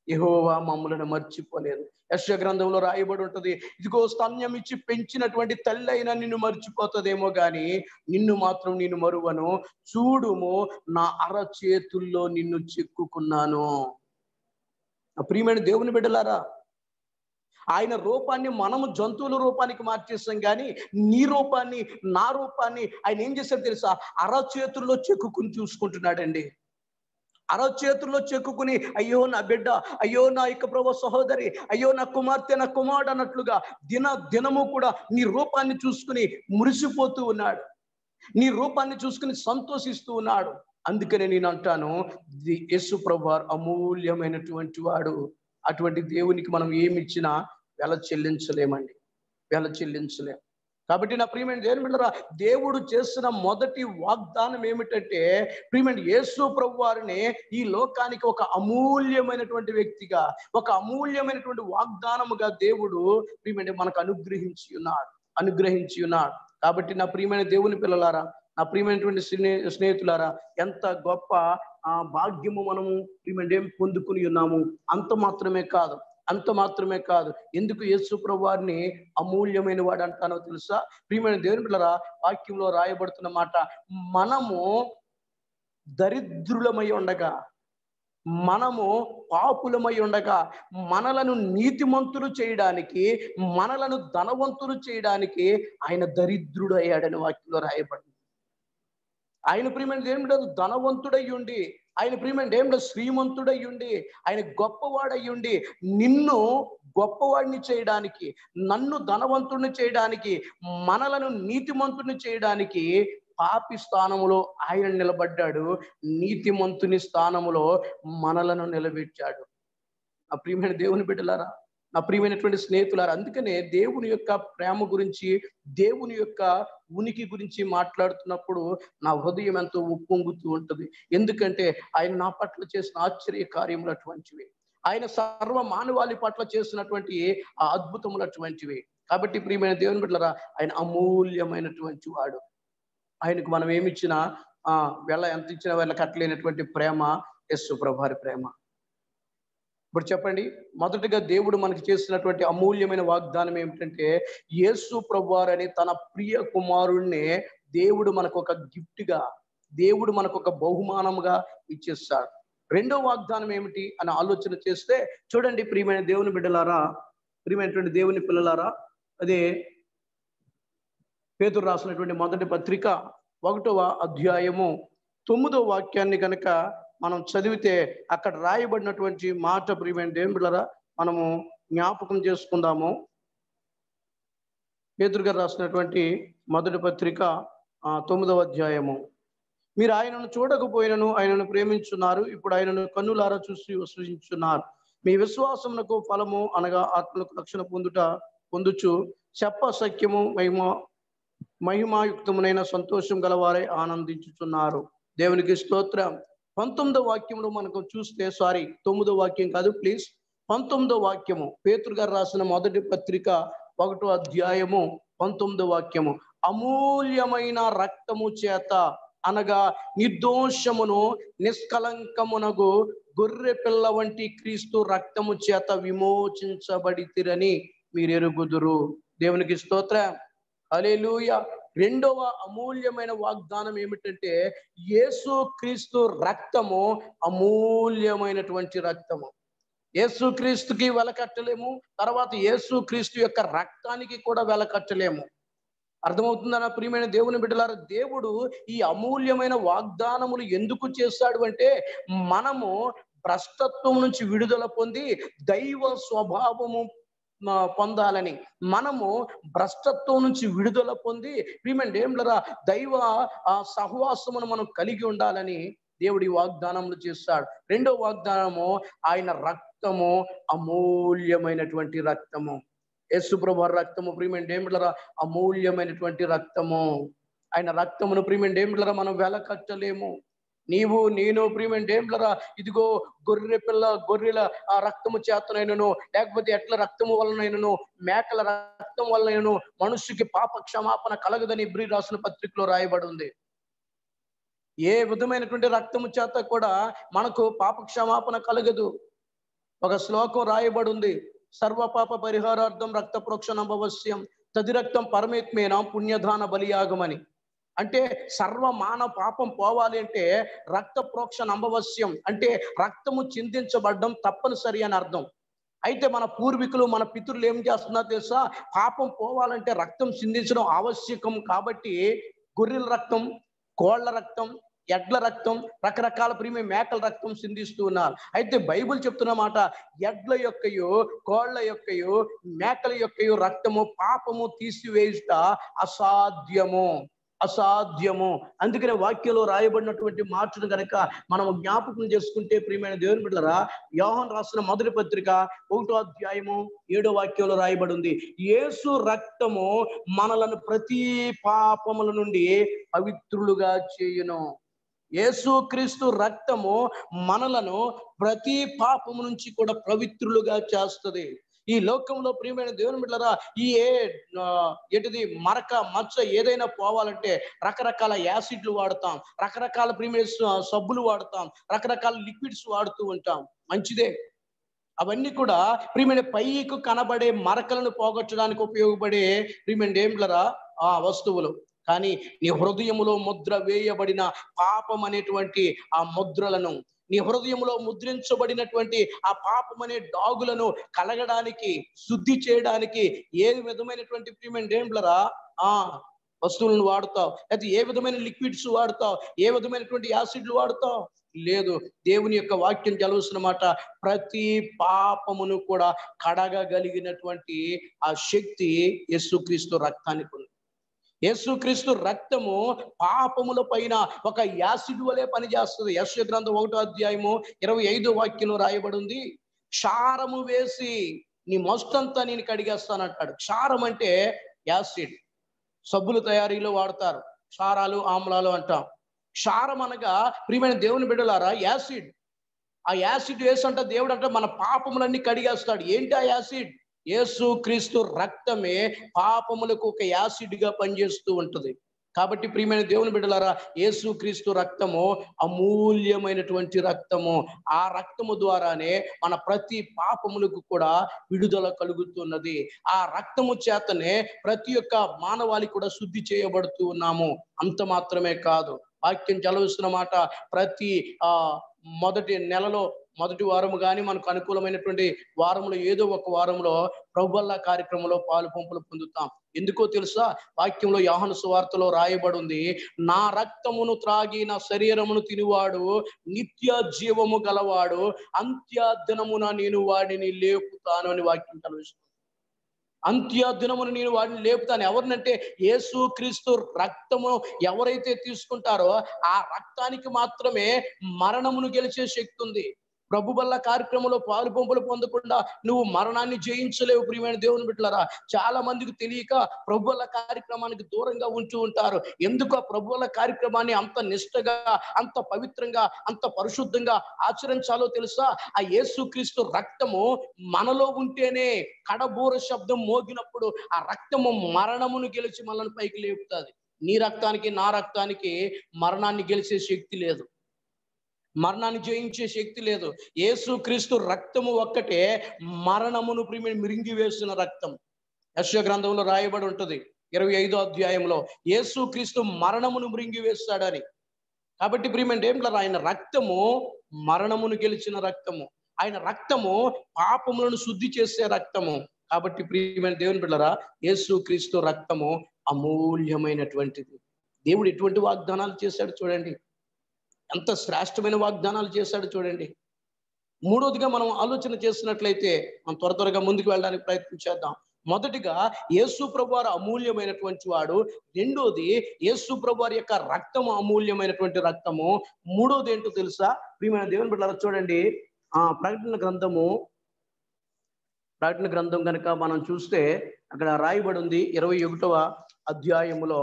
యెహోవా మమ్ములను మర్చిపోలేదు. యెషయా గ్రంథంలో రాయబడి ఉంటది, ఇదిగో స్తన్యం ఇచ్చి పెంచినటువంటి తల్లి అయినా నిన్ను మర్చిపోతుందేమో గాని నిన్ను మాత్రం నేను మరువను, చూడుము నా అరచేతుల్లో నిన్ను చెక్కుకున్నాను. ప్రియమైన దేవుని బిడ్డలారా, ఆయన రూపాన్ని మనము జంతువుల రూపానికి మార్చేస్తాం కానీ నీ రూపాన్ని, నా రూపాన్ని ఆయన ఏం చేశారు తెలుసా, అరచేతుల్లో చెక్కుకుని చూసుకుంటున్నాడండి. అరచేతుల్లో చెక్కుకుని, అయ్యో నా బిడ్డ, అయ్యో నా యొక్క ప్రభు సహోదరి, అయ్యో నా కుమార్తె, నా కుమారుడు అన్నట్లుగా దినము కూడా నీ రూపాన్ని చూసుకుని మురిసిపోతూ ఉన్నాడు, నీ రూపాన్ని చూసుకుని సంతోషిస్తూ ఉన్నాడు. అందుకనే నేను అంటాను, యేసు ప్రభు అమూల్యమైనటువంటి వాడు. అటువంటి దేవునికి మనం ఏమి ఇచ్చినా వెల చెల్లించలేమండి, వెల చెల్లించలేం. కాబట్టి నా ప్రియమైన దేవుని బిడ్డలారా, దేవుడు చేసిన మొదటి వాగ్దానం ఏమిటంటే, ప్రియమైన యేసు ప్రభు వారిని ఈ లోకానికి ఒక అమూల్యమైనటువంటి వ్యక్తిగా, ఒక అమూల్యమైనటువంటి వాగ్దానముగా దేవుడు ప్రియమైన మనకు అనుగ్రహించి ఉన్నాడు. కాబట్టి నా ప్రియమైన దేవుని పిల్లలారా, నా ప్రియమైనటువంటి స్నేహితులారా, ఎంత గొప్ప భాగ్యము మనము ప్రియమైన పొందుకుని ఉన్నాము. అంత మాత్రమే కాదు, ఎందుకు యేసు ప్రభు వారిని అమూల్యమైన వాడు అంటానో తెలుసా, ప్రియమైన దేవుని పిల్లరా వాక్యంలో రాయబడుతున్న మాట, మనము దరిద్రులమై ఉండగా, మనము పాపులమై ఉండగా, మనలను నీతిమంతులు చేయడానికి, మనలను ధనవంతులు చేయడానికి ఆయన దరిద్రుడు అయ్యాడని వాక్యంలో రాయబడింది. ఆయన ప్రియమైన దేవుడు ధనవంతుడై ఉండి, ఆయన ప్రియమైన దేవుడు శ్రీమంతుడై ఉండి, ఆయన గొప్పవాడై ఉండి, నిన్ను గొప్పవాడిని చేయడానికి, నన్ను ధనవంతుడిని చేయడానికి, మనలను నీతిమంతుని చేయడానికి పాపి స్థానములో ఆయన నిలబడ్డాడు, నీతిమంతుని స్థానములో మనలను నిలబెట్టాడు. ఆ ప్రియమైన దేవుని బిడ్డలారా, నా ప్రియమైనటువంటి స్నేహితులారా, అందుకనే దేవుని యొక్క ప్రేమ గురించి, దేవుని యొక్క ఉనికి గురించి మాట్లాడుతున్నప్పుడు నా హృదయం ఎంతో ఉప్పొంగుతూ ఉంటుంది. ఎందుకంటే ఆయన నా పట్ల చేసిన ఆశ్చర్య కార్యములు అటువంటివి, ఆయన సర్వ మానవాళి పట్ల చేసినటువంటి ఆ అద్భుతములు అటువంటివి. కాబట్టి ప్రియమైన దేవుని బిడ్డలారా, ఆయన అమూల్యమైనటువంటి వాడు. ఆయనకు మనం ఏమిచ్చినా ఎంత ఇచ్చినా వెళ్ళ కట్టలేనటువంటి ప్రేమ యేసు ప్రభువారి ప్రేమ. ఇప్పుడు చెప్పండి, మొదటగా దేవుడు మనకి చేసినటువంటి అమూల్యమైన వాగ్దానం ఏమిటంటే యేసు ప్రభువారని తన ప్రియ కుమారుణ్ణి దేవుడు మనకు ఒక గిఫ్ట్గా, దేవుడు మనకు ఒక బహుమానంగా ఇచ్చేస్తాడు. రెండో వాగ్దానం ఏమిటి అని ఆలోచన చేస్తే చూడండి ప్రియమైన దేవుని బిడ్డలారా, ప్రియమైనటువంటి దేవుని పిల్లలారా, అదే పేతురు రాసినటువంటి మొదటి పత్రిక 1వ అధ్యాయము 9వ వాక్యాన్ని కనుక మనం చదివితే అక్కడ రాయబడినటువంటి మాట ప్రియమైన దేవుని బిడ్డలారా మనము జ్ఞాపకం చేసుకుందాము. పేతురు గారు రాసినటువంటి మొదటి పత్రిక 9వ అధ్యాయము. మీరు ఆయనను చూడకపోయినను ఆయనను ప్రేమించున్నారు, ఇప్పుడు ఆయనను కన్నులారా చూసి విశ్వసించున్నారు. మీ విశ్వాసమునకు ఫలము అనగా ఆత్మలకు రక్షణ పొందుచు చెప్పసఖ్యము మహిమాయుక్తమునైన సంతోషం గలవారై ఆనందించుచున్నారు. దేవునికి స్తోత్రం. 19వ వాక్యంలో మనకు చూస్తే, 9వ వాక్యం కాదు ప్లీజ్, 19వ వాక్యము, పేతురు గారు రాసిన మొదటి పత్రిక 1వ అధ్యాయము 19వ వాక్యము. అమూల్యమైన రక్తము చేత అనగా నిర్దోషమును నిష్కలంకమునగు గొర్రె పిల్ల వంటి క్రీస్తు రక్తము చేత విమోచించబడితిరని మీరు ఎరుగుదురు. దేవునికి స్తోత్రం. హల్లెలూయా. రెండవ అమూల్యమైన వాగ్దానం ఏమిటంటే యేసు క్రీస్తు రక్తము అమూల్యమైనటువంటి రక్తము. యేసు క్రీస్తుకి వెల కట్టలేము, తర్వాత యేసు క్రీస్తు యొక్క రక్తానికి కూడా వెల కట్టలేము. అర్థమవుతుందన్న ప్రియమైన దేవుని బిడ్డలారా, దేవుడు ఈ అమూల్యమైన వాగ్దానములు ఎందుకు చేశాడు అంటే మనము భ్రష్టత్వం నుంచి విడుదల పొంది దైవ స్వభావము పొందాలని, మనము భ్రష్టత్వం నుంచి విడుదల పొంది ప్రియమైన దేవుళ్ళరా దైవ సహవాసమును మనం కలిగి ఉండాలని దేవుడి వాగ్దానములు చేస్తాడు. రెండో వాగ్దానము ఆయన రక్తము అమూల్యమైనటువంటి రక్తము. యేసు ప్రభువు రక్తము ప్రియమైన దేవుళ్ళరా అమూల్యమైనటువంటి రక్తము. ఆయన రక్తమును ప్రియమైన దేవుళ్ళరా మనం వెల కట్టలేము. నీవు నేను ప్రియమైన దేవుళ్ళరా ఇదిగో గొర్రెల ఆ రక్తము చేతనైనను, లేకపోతే ఎట్ల రక్తము వలనైనను, మేకల రక్తం వలనైనను మనుష్యుకి పాప క్షమాపణ కలగదని ఇబ్రీ రాసిన పత్రికలో రాయబడి ఉంది. ఏ విధమైనటువంటి రక్తము చేత కూడా మనకు పాప క్షమాపణ కలగదు. ఒక శ్లోకం రాయబడి ఉంది, సర్వ పాప పరిహారార్థం రక్త ప్రోక్షణం అవశ్యం, తది రక్తం పరమేత్మేన పుణ్యదాన బలియాగమని. అంటే సర్వ మానవ పాపం పోవాలి అంటే రక్త ప్రోక్షణ అవశ్యం, అంటే రక్తము చిందించబడడం తప్పనిసరి అని అర్థం. అయితే మన పూర్వీకులు మన పితరులు ఏం చేస్తున్నారు తెలుసా, పాపం పోవాలంటే రక్తం చిందించడం ఆవశ్యకం కాబట్టి గొర్రెల రక్తం, కోళ్ల రక్తం, ఎడ్ల రక్తం, రకరకాల ప్రియమైన మేకల రక్తం సిందిస్తూ ఉన్నారు. అయితే బైబిల్ చెప్తున్న మాట, ఎడ్ల యొక్కయో కోళ్ల యొక్కయో మేకల యొక్కయో రక్తము పాపము తీసివేయుట అసాధ్యము. అందుకనే వాక్యంలో రాయబడినటువంటి మాటను కనుక మనం జ్ఞాపకం చేసుకుంటే ప్రియమైన దేవుని బిడ్డలారా, యోహాను రాసిన మొదటి పత్రిక 1వ అధ్యాయము 7వ వాక్యంలో రాయబడి ఉంది, యేసు రక్తము మనలను ప్రతి పాపముల నుండి పవిత్రులుగా చేయును. యేసు క్రీస్తు రక్తము మనలను ప్రతి పాపము నుంచి కూడా పవిత్రులుగా చేస్తుంది. ఈ లోకంలో ప్రియమైన దేవుని బిడ్డలారా ఏంటిది మరక మచ్చ ఏదైనా పోవాలంటే రకరకాల యాసిడ్లు వాడతాం, రకరకాల ప్రియమైన సబ్బులు వాడతాం, రకరకాల లిక్విడ్స్ వాడుతూ ఉంటాం. మంచిదే, అవన్నీ కూడా ప్రియమైన పైకి కనబడే మరకలను పోగొట్టడానికి ఉపయోగపడే ప్రియమైన దేవుళ్ళరా ఆ వస్తువులు. కానీ నీ హృదయములో ముద్ర వేయబడిన పాపం అనేటువంటి ఆ ముద్రలను, నీ హృదయంలో ముద్రించబడినటువంటి ఆ పాపం అనే డాగులను కలగడానికి, శుద్ధి చేయడానికి ఏ విధమైనటువంటి ప్రియమైన దేవుళ్ళరా వస్తువులను వాడతావు, అయితే ఏ విధమైన లిక్విడ్స్ వాడతావు, ఏ విధమైనటువంటి యాసిడ్లు వాడతావు? లేదు. దేవుని యొక్క వాక్యం చదవలసిన మాట, ప్రతి పాపమును కూడా కడగగలిగినటువంటి ఆ శక్తి యేసుక్రీస్తు రక్తానికి ఉంది. యేసుక్రీస్తు రక్తము పాపముల పైన ఒక యాసిడ్ వలె పనిచేస్తుంది. యెషయా గ్రంథం 1వ అధ్యాయము 25వ వాక్యంలో రాయబడి ఉంది, క్షారము వేసి నీ మొస్తంతా నేను కడిగేస్తానంటాడు. క్షారం అంటే యాసిడ్. సబ్బుల తయారీలో వాడతారు, క్షారాలు ఆమ్లాలు అంటాం. క్షారం అనగా ప్రియమైన దేవుని బిడ్డలారా యాసిడ్. ఆ యాసిడ్ వేసంట దేవుడు అంటే మన పాపములన్నీ కడిగేస్తాడు. ఏంటి ఆ యాసిడ్? యేసు క్రీస్తు రక్తమే పాపములకు ఒక యాసిడ్ గా పనిచేస్తూ ఉంటది. కాబట్టి ప్రియమైన దేవుని బిడ్డలారా, యేసుక్రీస్తు రక్తము అమూల్యమైనటువంటి రక్తము. ఆ రక్తము ద్వారానే మన ప్రతి పాపములకు కూడా విడుదల కలుగుతున్నది. ఆ రక్తము చేతనే ప్రతి ఒక్క మానవాళి కూడా శుద్ధి చేయబడుతూ ఉన్నాము. అంత మాత్రమే కాదు, వాక్యం చలవిస్తున్న మాట, ప్రతి మొదటి నెలలో మొదటి వారము కానీ మనకు అనుకూలమైనటువంటి వారంలో ఏదో ఒక వారంలో ప్రభువల్ల కార్యక్రమంలో పాలు పంపులు పొందుతాం. ఎందుకో తెలుసా? వాక్యంలో యోహాను సువార్తలో రాయబడి ఉంది, నా రక్తమును త్రాగి నా శరీరమును తినివాడు నిత్య జీవము గలవాడు, అంత్యదినమున నేను వాడిని లేపుతాను అని వాక్యం చలవిస్తుంది. అంత్యదినమును నేను వాడిని లేపుతాను. ఎవరినంటే యేసుక్రీస్తు రక్తము ఎవరైతే తీసుకుంటారో ఆ రక్తానికి మాత్రమే మరణమును గెలిచే శక్తి ఉంది. ప్రభు వల్ల కార్యక్రమంలో పాలు పంపులు పొందకుండా నువ్వు మరణాన్ని జయించలేవు. ప్రియమైన దేవుని బిడ్డలారా, చాలా మందికి తెలియక ప్రభు వల్ల కార్యక్రమానికి దూరంగా ఉంటూ ఉంటారు. ఎందుకు ఆ ప్రభు వల్ల కార్యక్రమాన్ని అంత నిష్టగా, అంత పవిత్రంగా, అంత పరిశుద్ధంగా ఆచరించాలో తెలుసా? ఆ యేసుక్రీస్తు రక్తము మనలో ఉంటేనే కడబూర శబ్దం మోగినప్పుడు ఆ రక్తము మరణమును గెలిచి మనల్ని పైకి లేపుతుంది. నీ రక్తానికి నా రక్తానికి మరణాన్ని గెలిచే శక్తి లేదు, మరణాన్ని జయించే శక్తి లేదు. యేసుక్రీస్తు రక్తము ఒక్కటే మరణమును మిరింగి వేసిన రక్తం. యెషయా గ్రంథంలో రాయబడి ఉంటది 25వ అధ్యాయంలో, యేసుక్రీస్తు మరణమును మిరింగి వేస్తాడని. కాబట్టి ప్రియమైన ఏంట్లా, ఆయన రక్తము మరణమును గెలిచిన రక్తము, ఆయన రక్తము పాపములను శుద్ధి చేసే రక్తము. కాబట్టి ప్రియమైన దేవుని బిడ్డలారా, యేసుక్రీస్తు రక్తము అమూల్యమైనటువంటిది. దేవుడు ఎటువంటి వాగ్దానాలు చేశాడు చూడండి, ఎంత శ్రేష్టమైన వాగ్దానాలు చేశాడు చూడండి. మూడోదిగా మనం ఆలోచన చేసినట్లయితే మనం త్వరగా ముందుకు వెళ్ళడానికి ప్రయత్నం చేద్దాం. మొదటిగా యేసు ప్రభువారు అమూల్యమైనటువంటి వాడు, రెండోది యేసు ప్రభువారి యొక్క రక్తము అమూల్యమైనటువంటి రక్తము, మూడోది ఏంటో తెలుసా? ప్రియమైన దేవుని బిడ్డలారా చూడండి, ప్రకటన గ్రంథం కనుక మనం చూస్తే అక్కడ రాయబడి ఉంది 21వ అధ్యాయములో,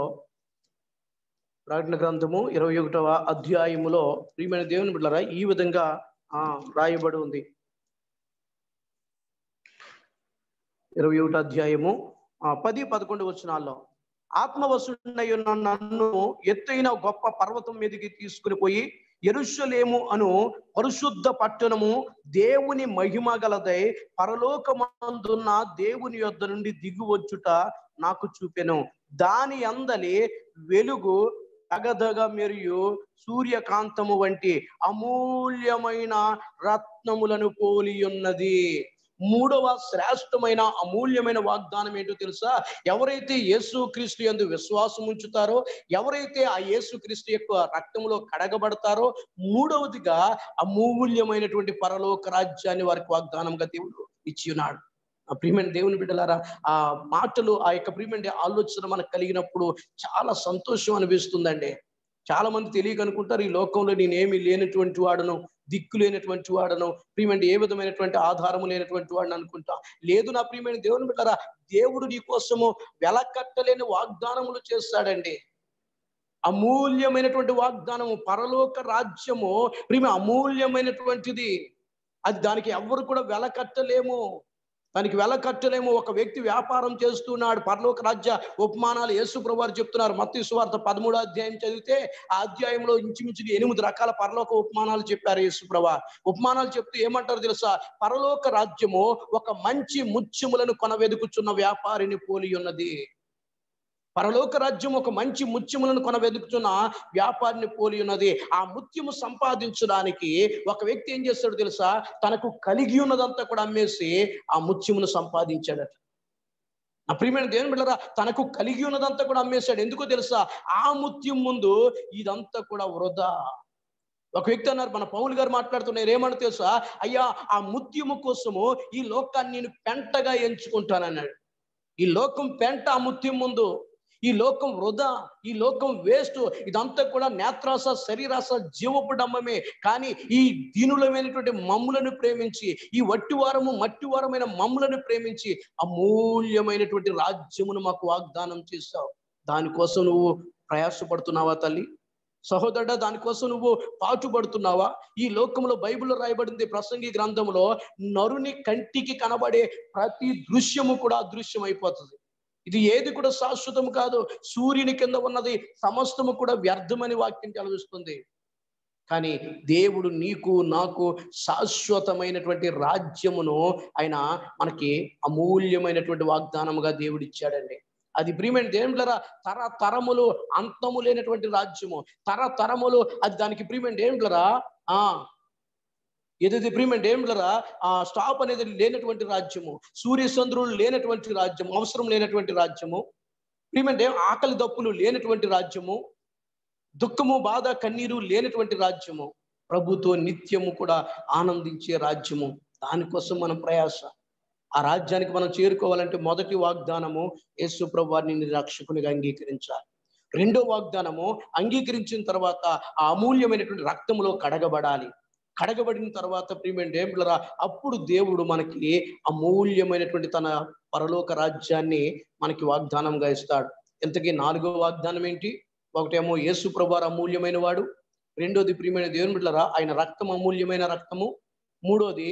ప్రకటన గ్రంథము 21వ అధ్యాయములో ప్రియమైన దేవుని బిడ్డలారా ఈ విధంగా రాయబడి ఉంది. 21వ అధ్యాయము 10-11 వచనాల్లో, ఆత్మవశుడైన నన్ను ఎత్తైన గొప్ప పర్వతం మీదకి తీసుకుని పోయి యెరూషలేము అను పరిశుద్ధ పట్టణము దేవుని మహిమ గలదై పరలోకమందున్న దేవుని యొద్ద నుండి దిగువచ్చుట నాకు చూపెను. దాని అందలి వెలుగు తగదగ మెరియు సూర్యకాంతము వంటి అమూల్యమైన రత్నములను పోలి ఉన్నది. మూడవ శ్రేష్టమైన అమూల్యమైన వాగ్దానం ఏంటో తెలుసా? ఎవరైతే యేసుక్రీస్తు యందు విశ్వాసం ఉంచుతారో, ఎవరైతే ఆ యేసుక్రీస్తు యొక్క రక్తములో కడగబడతారో, మూడవదిగా అమూల్యమైనటువంటి పరలోక రాజ్యాన్ని వారికి వాగ్దానంగా దేవుడు ఇచ్చి ఉన్నాడు. ప్రియమైన దేవుని బిడ్డలారా, ఆ మాటలు, ఆ యొక్క ప్రియమైన ఆలోచన మనకు కలిగినప్పుడు చాలా సంతోషం అనిపిస్తుందండి. చాలా మంది తెలియక అనుకుంటారు, ఈ లోకంలో నేనేమి లేనటువంటి వాడను, దిక్కు లేనటువంటి వాడను, ప్రియమైన ఏ విధమైనటువంటి ఆధారము లేనటువంటి వాడిని అనుకుంటా. లేదు నా ప్రియమైన దేవుని బిడ్డలారా, దేవుడు నీ కోసము వెలకట్టలేని వాగ్దానములు చేస్తాడండి. అమూల్యమైనటువంటి వాగ్దానము, పరలోక రాజ్యము ప్రియమైన అమూల్యమైనటువంటిది. అది దానికి ఎవరు కూడా వెలకట్టలేము, ఒక వ్యక్తి వ్యాపారం చేస్తున్నాడు, పరలోక రాజ్య ఉపమానాలు యేసు ప్రభువారు చెప్తున్నారు. మత్తయి సువార్త 13వ అధ్యాయం చదివితే ఆ అధ్యాయంలో ఇంచుమించుగా 8 రకాల పరలోక ఉపమానాలు చెప్పారు యేసు ప్రభువారు. ఉపమానాలు చెప్తూ ఏమంటారు తెలుసా? పరలోక రాజ్యము ఒక మంచి ముత్యములను కొనవెదుకుచున్న వ్యాపారిని పోలి ఉన్నది. పరలోక రాజ్యం ఒక మంచి ముత్యములను కొనవెదుకుతున్న వ్యాపారిని పోలి ఉన్నది. ఆ ముత్యము సంపాదించడానికి ఒక వ్యక్తి ఏం చేస్తాడు తెలుసా? తనకు కలిగి ఉన్నదంతా కూడా అమ్మేసి ఆ ముత్యమును సంపాదించాడట. ఆ ప్రియమైన దేవుని బిడ్డలారా, తనకు కలిగి ఉన్నదంతా కూడా అమ్మేశాడు. ఎందుకో తెలుసా? ఆ ముత్యం ముందు ఇదంతా కూడా వృధా. ఒక వ్యక్తి అన్నారు, మన పౌలు గారు మాట్లాడుతున్నారు, ఏమన్నా తెలుసా? అయ్యా, ఆ ముత్యము కోసము ఈ లోకాన్ని నేను పెంటగా ఎంచుకుంటానన్నాడు. ఈ లోకం పెంట ఆ ముత్యం ముందు. ఈ లోకం వృధా, ఈ లోకం వేస్ట్, ఇదంతా కూడా నేత్రాస, శరీరాస, జీవపు డంబమే. కానీ ఈ దీనులమైనటువంటి మమ్ములను ప్రేమించి, ఈ మట్టివారమైన మమ్ములను ప్రేమించి అమూల్యమైనటువంటి రాజ్యమును మాకు వాగ్దానం చేస్తావు. దానికోసం నువ్వు ప్రయాసపడుతున్నావా తల్లి? సహోదరుడా, దానికోసం నువ్వు పాటుపడుతున్నావా? ఈ లోకంలో బైబిల్లో రాయబడింది, ప్రసంగి గ్రంథంలో, నరుని కంటికి కనబడే ప్రతి దృశ్యము కూడా అదృశ్యం అయిపోతుంది. ఇది ఏది కూడా శాశ్వతం కాదు. సూర్యుని కింద ఉన్నది సమస్తము కూడా వ్యర్థమని వాక్యం చదివిస్తుంది. కానీ దేవుడు నీకు నాకు శాశ్వతమైనటువంటి రాజ్యమును ఆయన మనకి అమూల్యమైనటువంటి వాగ్దానముగా దేవుడు ఇచ్చాడండి. అది ప్రియమైన దేవుళ్ళరా తరతరములు అంతము లేనటువంటి రాజ్యము, తరతరములు అది దానికి ప్రియమైన దేవుళ్ళరా ఏదైతే ప్రియమైన దేవుళ్ళరా స్టాప్ అనేది లేనటువంటి రాజ్యము, సూర్యచంద్రులు లేనటువంటి రాజ్యము, అవసరం లేనటువంటి రాజ్యము, ప్రియమైన దేవు ఆకలి దప్పులు లేనటువంటి రాజ్యము, దుఃఖము బాధ కన్నీరు లేనటువంటి రాజ్యము, ప్రభుతో నిత్యము కూడా ఆనందించే రాజ్యము. దానికోసం మనం ప్రయాస. ఆ రాజ్యానికి మనం చేరుకోవాలంటే మొదటి వాగ్దానము యేసు ప్రభు వారిని రక్షకునిగా అంగీకరించాలి. రెండో వాగ్దానము అంగీకరించిన తర్వాత ఆ అమూల్యమైనటువంటి రక్తములో కడగబడాలి. కడగబడిన తర్వాత ప్రియమైన దేవుళ్ళరా అప్పుడు దేవుడు మనకి అమూల్యమైనటువంటి తన పరలోక రాజ్యాన్ని మనకి వాగ్దానంగా ఇస్తాడు. ఇంతకీ నాలుగో వాగ్దానం ఏంటి? ఒకటేమో యేసు ప్రభువారు అమూల్యమైన వాడు, రెండోది ప్రియమైన దేవుని బిడ్డలారా ఆయన రక్తం అమూల్యమైన రక్తము, మూడోది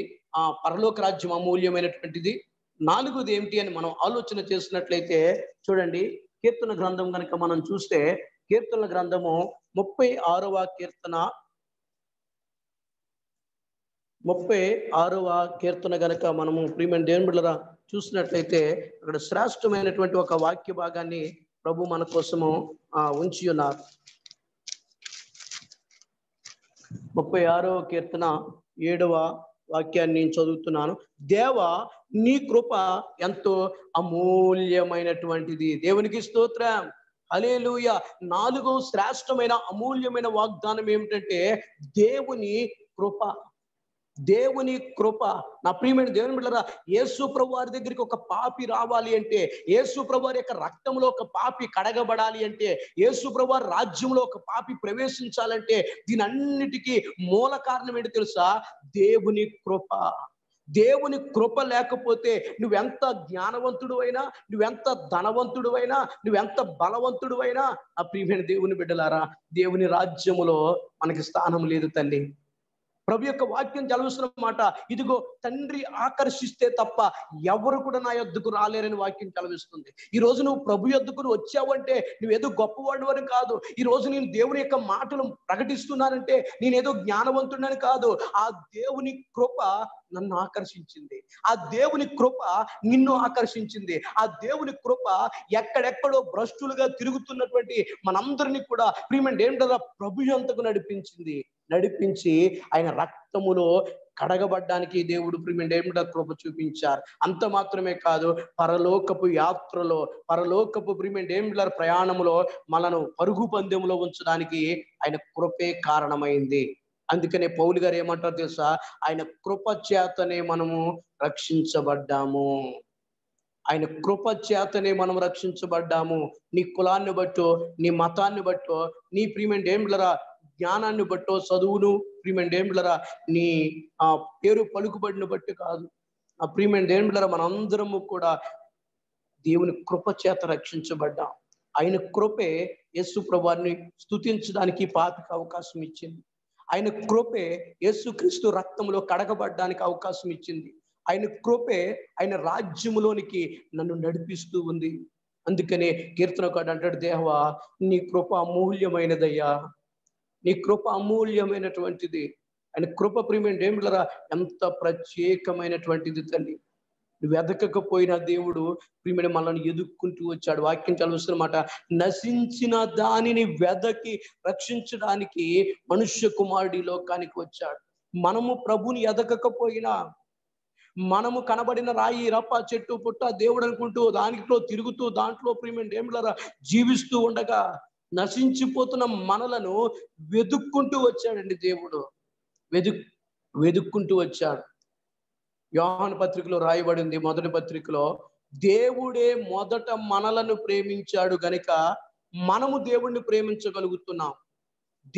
పరలోక రాజ్యం అమూల్యమైనటువంటిది, నాలుగోది ఏమిటి అని మనం ఆలోచన చేసినట్లయితే చూడండి, కీర్తన గ్రంథం కనుక మనం చూస్తే కీర్తన గ్రంథము 36వ కీర్తన 36వ కీర్తన గనక మనము ప్రియమైన దేవుని బిడ్డలారా చూసినట్లయితే అక్కడ శ్రేష్టమైనటువంటి ఒక వాక్య భాగాన్ని ప్రభు మన కోసము ఉంచి ఉన్నారు. 36వ కీర్తన 7వ వాక్యాన్ని నేను చదువుతున్నాను. దేవా నీ కృప ఎంతో అమూల్యమైనటువంటిది. దేవునికి స్తోత్రం, హల్లెలూయా. నాలుగో శ్రేష్టమైన అమూల్యమైన వాగ్దానం ఏమిటంటే దేవుని కృప. దేవుని కృప. నా ప్రియమైన దేవుని బిడ్డలారా యేసు ప్రభు వారి దగ్గరికి ఒక పాపి రావాలి అంటే, యేసు ప్రభు వారి యొక్క రక్తంలో ఒక పాపి కడగబడాలి అంటే, యేసు ప్రభు వారి రాజ్యంలో ఒక పాపి ప్రవేశించాలంటే దీని అన్నిటికీ మూల కారణం ఏంటి తెలుసా? దేవుని కృప. దేవుని కృప లేకపోతే నువ్వెంత జ్ఞానవంతుడు అయినా, నువ్వెంత ధనవంతుడు అయినా, నువ్వెంత బలవంతుడు అయినా, ఆ ప్రియమైన దేవుని బిడ్డలారా దేవుని రాజ్యములో మనకి స్థానం లేదు తల్లి. ప్రభు యొక్క వాక్యం చదివిస్తున్న మాట, ఇదిగో తండ్రి ఆకర్షిస్తే తప్ప ఎవరు కూడా నా యొద్దకు రాలేరని వాక్యం చదివిస్తుంది. ఈ రోజు నువ్వు ప్రభు యొద్దకు వచ్చావంటే నువ్వేదో గొప్పవాడు అని కాదు. ఈ రోజు నేను దేవుని యొక్క మాటలు ప్రకటిస్తున్నానంటే నేనేదో జ్ఞానవంతుడని కాదు. ఆ దేవుని కృప నన్ను ఆకర్షించింది, ఆ దేవుని కృప నిన్ను ఆకర్షించింది. ఆ దేవుని కృప ఎక్కడెక్కడో భ్రష్టులుగా తిరుగుతున్నటువంటి మనందరినీ కూడా ప్రియమైన ఏంటో ప్రభు యొద్దకు నడిపించి ఆయన రక్తములో కడగబడ్డానికి దేవుడు ప్రియమైన కృప చూపించారు. అంత మాత్రమే కాదు, పరలోకపు యాత్రలో, పరలోకపు ప్రియమైన ప్రయాణములో మనను పరుగు పందెంలో ఉంచడానికి ఆయన కృపే కారణమైంది. అందుకనే పౌలు గారు ఏమంటారు తెలుసా? ఆయన కృప చేతనే మనము రక్షించబడ్డాము. ఆయన కృప చేతనే మనం రక్షించబడ్డాము. నీ కులాన్ని బట్టో, నీ మతాన్ని బట్టో, నీ ప్రియమైన ఏండ్లరా జ్ఞానాన్ని బట్టో, చదువును ప్రియమైన ఏండ్లరా నీ పేరు పలుకుబడిని బట్టి కాదు. ఆ ప్రియమైన ఏండ్లరా మనందరము కూడా దేవుని కృప చేత రక్షించబడ్డాం. ఆయన కృపే యేసు ప్రభువారిని స్తుతించడానికి పాపికి అవకాశం ఇచ్చింది. ఆయన కృపే యేసుక్రీస్తు రక్తంలో కడగబడ్డానికి అవకాశం ఇచ్చింది. ఆయన కృపే ఆయన రాజ్యములోనికి నన్ను నడిపిస్తూ ఉంది. అందుకనే కీర్తనకారుడు అంటాడు, దేవా నీ కృప అమూల్యమైనదయ్యా, నీ కృప అమూల్యమైనటువంటిది. ఆయన కృప ప్రియమైన దేవుళ్ళరా ఎంత ప్రత్యేకమైనటువంటిది తల్లి. నువ్వు ఎదకకపోయినా దేవుడు ప్రియమైన మనల్ని ఎదుక్కుంటూ వచ్చాడు. వాక్యం చదివిస్తున్నమాట, నశించిన దానిని వెదకి రక్షించడానికి మనుష్య కుమారుడి లోకానికి వచ్చాడు. మనము ప్రభుని ఎదకకపోయినా, మనము కనబడిన రాయి రప్ప చెట్టు పుట్ట దేవుడు అనుకుంటూ దాంట్లో తిరుగుతూ దాంట్లో ప్రియమైన దేవుళ్ళరా జీవిస్తూ ఉండగా నశించిపోతున్న మనలను వెదుక్కుంటూ వచ్చాడండి దేవుడు. వెదుక్కుంటూ వచ్చాడు. యోహాను పత్రికలో రాయబడింది, మొదటి పత్రికలో, దేవుడే మొదట మనలను ప్రేమించాడు గనుక మనము దేవుణ్ణి ప్రేమించగలుగుతున్నాం.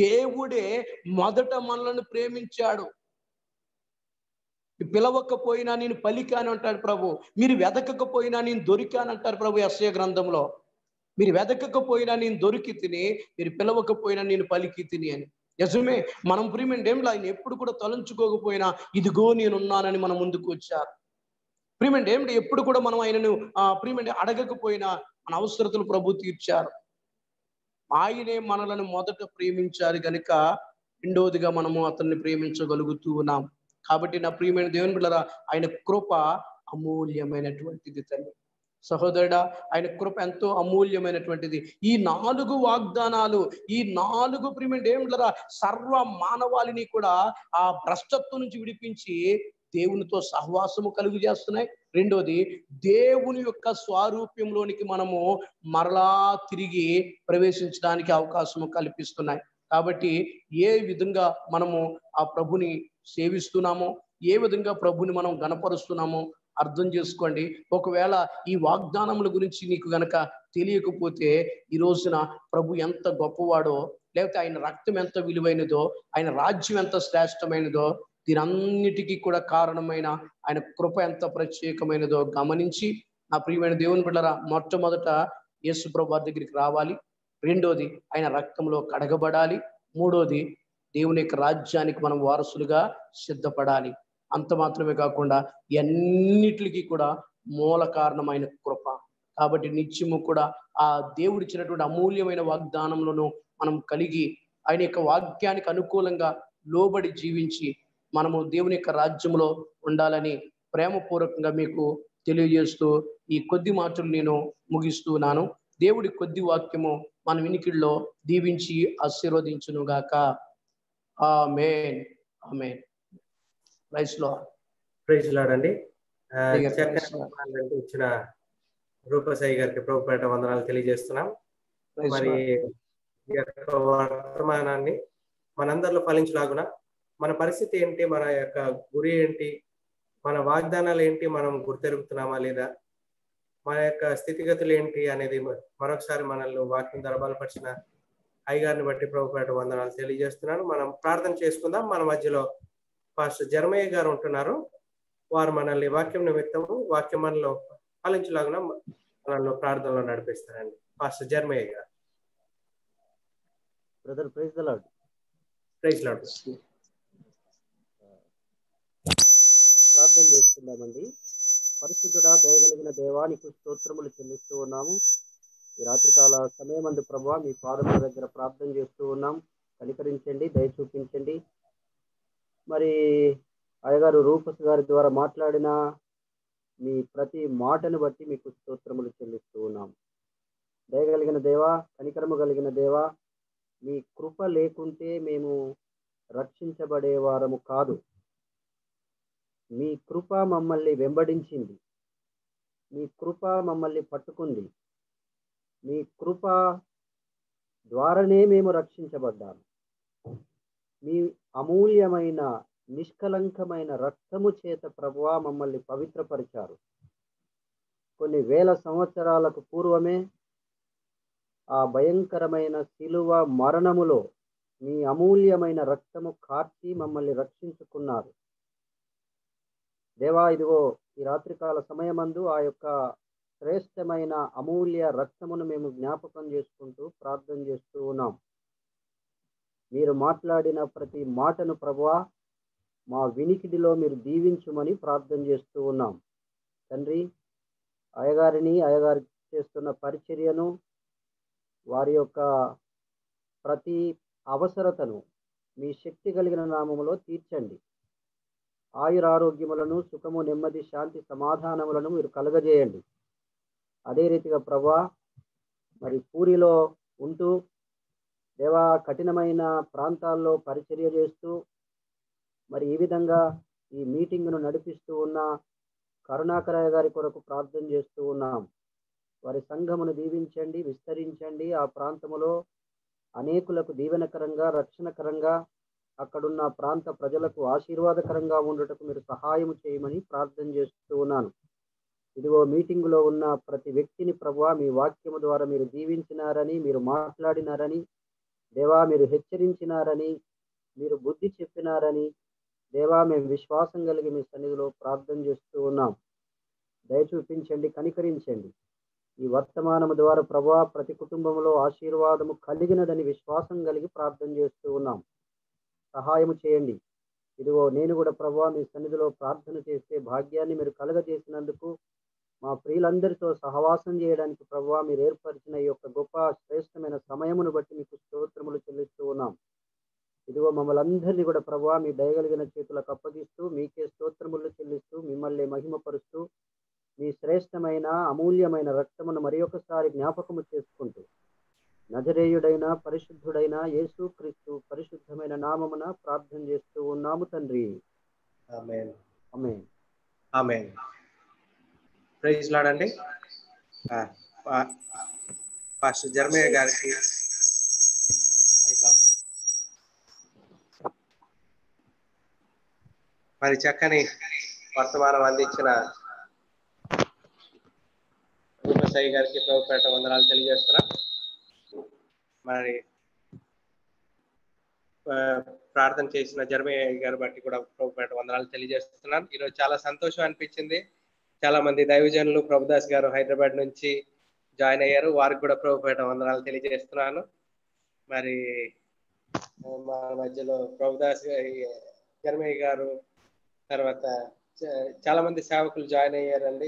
దేవుడే మొదట మనలను ప్రేమించాడు. పిలవకపోయినా నేను పలికాను అంటాడు ప్రభు. మీరు వెదకకపోయినా నేను దొరికాను అంటారు ప్రభు యెషయా గ్రంథంలో. మీరు వెదకకపోయినా నేను దొరికి తిని, మీరు పిలవకపోయినా నేను పలికి తిని అని. నిజమే, మనం ప్రియమైన దేవుడు ఆయన ఎప్పుడు కూడా తలంచుకోకపోయినా ఇదిగో నేనున్నానని మన ముందుకు వచ్చారు. ప్రియమండి ఏమిటి ఎప్పుడు కూడా మనం ఆయనను ప్రియమండి అడగకపోయినా మన అవసరతలు ప్రభు తీర్చారు. ఆయనే మనలను మొదట ప్రేమించారు కనుక రెండవదిగా మనము అతన్ని ప్రేమించగలుగుతూ ఉన్నాం. కాబట్టి నా ప్రియమైన దేవుని బిడ్డలారా, ఆయన కృప అమూల్యమైనటువంటిది తండ్రి. సహోదరుడా, ఆయన కృప ఎంతో అమూల్యమైనటువంటిది. ఈ 4 వాగ్దానాలు, ఈ 4 ప్రియమైన దేవుని బిడ్డలారా, సర్వ మానవాళిని కూడా ఆ భ్రష్టత్వం నుంచి విడిపించి దేవునితో సహవాసము కలుగు చేస్తున్నాయి. రెండోది, దేవుని యొక్క స్వారూప్యంలోనికి మనము మరలా తిరిగి ప్రవేశించడానికి అవకాశము కల్పిస్తున్నాయి. కాబట్టి ఏ విధంగా మనము ఆ ప్రభుని సేవిస్తున్నామో, ఏ విధంగా ప్రభుని మనం గణపరుస్తున్నామో అర్థం చేసుకోండి. ఒకవేళ ఈ వాగ్దానముల గురించి నీకు గనక తెలియకపోతే, ఈ రోజున ప్రభు ఎంత గొప్పవాడో, లేకపోతే ఆయన రక్తం ఎంత విలువైనదో, ఆయన రాజ్యం ఎంత శ్రేష్టమైనదో, దీనన్నిటికీ కూడా కారణమైన ఆయన కృప ఎంత ప్రత్యేకమైనదో గమనించి, నా ప్రియమైన దేవుని బిడ్డలారా, మొట్టమొదట యేసు ప్రభు వారి దగ్గరికి రావాలి. రెండోది, ఆయన రక్తంలో కడగబడాలి. మూడోది, దేవుని యొక్క రాజ్యానికి మనం వారసులుగా సిద్ధపడాలి. అంత మాత్రమే కాకుండా ఎన్నిటికీ కూడా మూల కారణమైన కృప. కాబట్టి నిత్యము కూడా ఆ దేవుడిచ్చినటువంటి అమూల్యమైన వాగ్దానములను మనం కలిగి ఆయన యొక్క వాక్యానికి అనుకూలంగా లోబడి జీవించి మనము దేవుని యొక్క రాజ్యంలో ఉండాలని ప్రేమపూర్వకంగా మీకు తెలియజేస్తూ ఈ కొద్ది మాటలు నేను ముగిస్తున్నాను. దేవుడి కొద్ది వాక్యము మన వినికిడిలో దీవించి ఆశీర్వదించును గాక. Amen. Amen. Praise Lord. Praise Lord అండి. ఇచ్చిన రూపసాయి గారికి ప్రభుపేట వందనాలు తెలియజేస్తున్నాం. మరి ఈ యొక్క వర్తమానాన్ని మనందరిలో ఫలించలాగున మన పరిస్థితి ఏంటి, మన యొక్క గురి ఏంటి, మన వాగ్దానాలు ఏంటి, మనం గుర్తెరుగుతున్నామా లేదా, మన యొక్క స్థితిగతులు ఏంటి అనేది మరొకసారి మనల్ని వాక్యం ద్వారా బలపరిచిన అయ్యగారిని బట్టి ప్రభుపేట వందనాలు తెలియజేస్తున్నాను. మనం ప్రార్థన చేసుకుందాం. మన మధ్యలో పాస్టర్ జర్మయ్య గారు ఉంటున్నారు. వారు మనల్ని వాక్యం నిమిత్తము వాక్యం మనలో ఫలించలాగున మనల్ని ప్రార్థనలో నడిపిస్తారండి. పాస్టర్ జర్మయ్య గారు. Brother, praise the lord. Praise lord. ప్రార్థన చేస్తున్నామండి. పరిశుద్ధుడా, దయగలిగిన దేవానికి స్తోత్రములు చెల్లిస్తూ ఉన్నాము. ఈ రాత్రికాల సమయమందు ప్రభువా మీ పాదముల దగ్గర ప్రార్థన చేస్తూ ఉన్నాం. కనికరించండి, దయ చూపించండి. మరి అయ్యగారు రూపస్ గారి ద్వారా మాట్లాడిన మీ ప్రతి మాటను బట్టి మీకు స్తోత్రములు చెల్లిస్తూ ఉన్నాం. దయగలిగిన దేవా, కనికరము కలిగిన దేవా, మీ కృప లేకుంటే మేము రక్షించబడే వారము కాదు. మీ కృప మమ్మల్ని వెంబడించింది, మీ కృప మమ్మల్ని పట్టుకుంది, మీ కృప ద్వారానే మేము రక్షించబడ్డాము. మీ అమూల్యమైన నిష్కలంకమైన రక్తము చేత ప్రభువా మమ్మల్ని పవిత్రపరిచారు. కొన్ని వేల సంవత్సరాలకు పూర్వమే ఆ భయంకరమైన శిలువ మరణములో మీ అమూల్యమైన రక్తము కార్చి మమ్మల్ని రక్షించుకున్నారు. దేవా, ఇదిగో ఈ రాత్రికాల సమయమందు ఆ యొక్క శ్రేష్టమైన అమూల్య రక్తమును మేము జ్ఞాపకం చేసుకుంటూ ప్రార్థన చేస్తూ ఉన్నాం. మీరు మాట్లాడిన ప్రతి మాటను ప్రభువా మా వినికిడిలో మీరు దీవించుమని ప్రార్థన చేస్తూ ఉన్నాం. తండ్రి, అయ్యగారు చేస్తున్న పరిచర్యను, వారి యొక్క ప్రతి అవసరతను మీ శక్తి కలిగిన నామములో తీర్చండి. ఆయురారోగ్యములను, సుఖము, నెమ్మది, శాంతి, సమాధానములను మీరు కలగజేయండి. అదే రీతిగా ప్రభువా, మరి పూరిలో ఉంటూ దేవా కఠినమైన ప్రాంతాల్లో పరిచర్య చేస్తూ మరి ఈ విధంగా ఈ మీటింగ్ను నడిపిస్తూ ఉన్న కరుణాకరయ్య గారి కొరకు ప్రార్థన చేస్తూ ఉన్నాం. వారి సంఘమును దీవించండి, విస్తరించండి. ఆ ప్రాంతములో అనేకులకు దీవెనకరంగా, రక్షణకరంగా, అక్కడున్న ప్రాంత ప్రజలకు ఆశీర్వాదకరంగా ఉండటకు మీరు సహాయం చేయమని ప్రార్థన చేస్తూ ఉన్నాను. ఇదిగో మీటింగులో ఉన్న ప్రతి వ్యక్తిని ప్రభువా మీ వాక్యము ద్వారా మీరు దీవించినారని, మీరు మాట్లాడినారని దేవా, మీరు హెచ్చరించినారని, మీరు బుద్ధి చెప్పినారని దేవా మేము విశ్వాసం కలిగి మీ సన్నిధిలో ప్రార్థన చేస్తూ ఉన్నాం. దయ చూపించండి, కనికరించండి. ఈ వర్తమానము ద్వారా ప్రభువా ప్రతి కుటుంబంలో ఆశీర్వాదము కలిగినదని విశ్వాసం కలిగి ప్రార్థన చేస్తూ ఉన్నాం. సహాయము చేయండి. ఇదిగో నేను కూడా ప్రభువా మీ సన్నిధిలో ప్రార్థన చేసే భాగ్యాన్ని మీరు కలగజేసినందుకు, మా ప్రియులందరితో సహవాసం చేయడానికి ప్రభువా మీరు ఏర్పరిచిన ఈ యొక్క గొప్ప శ్రేష్టమైన సమయమును బట్టి మీకు స్తోత్రములు చెల్లిస్తూ ఉన్నాం. ఇదిగో మమ్మల్ని అందరినీ కూడా ప్రభువా మీ దయగలిగిన చేతులకు అప్పగిస్తూ, మీకే స్తోత్రములు చెల్లిస్తూ, మిమ్మల్ని మహిమపరుస్తూ, మీ శ్రేష్టమైన అమూల్యమైన రక్తమును మరి ఒకసారి జ్ఞాపకము చేసుకుంటూ, నజరేయుడైన పరిశుద్ధుడైన యేసు క్రీస్తు పరిశుద్ధమైన నామమున ప్రార్థన చేస్తూ ఉన్నాము తండ్రి. ఆమేన్. ఆమేన్. ఆమేన్. ప్రైజ్ లార్డ్ అండి. పాస్టర్ జర్మయ్య గారికి మరి చక్కని వర్తమానం అందించిన రూపసాయి గారికి ప్రభుపేట వందనాలు తెలియజేస్తున్నా. మరి ప్రార్థన చేసిన జర్మయ్య గారి బట్టి కూడా ప్రభుపేట వందనాలు తెలియజేస్తున్నాను. ఈరోజు చాలా సంతోషం అనిపించింది. చాలా మంది దైవజనులు ప్రభుదాస్ గారు హైదరాబాద్ నుంచి జాయిన్ అయ్యారు. వారికి కూడా ప్రభుపేట వందనాలు తెలియజేస్తున్నాను. మరి మా మధ్యలో ప్రభుదాస్ జర్మయ్య గారు, తర్వాత చాలా మంది సేవకులు జాయిన్ అయ్యారండి.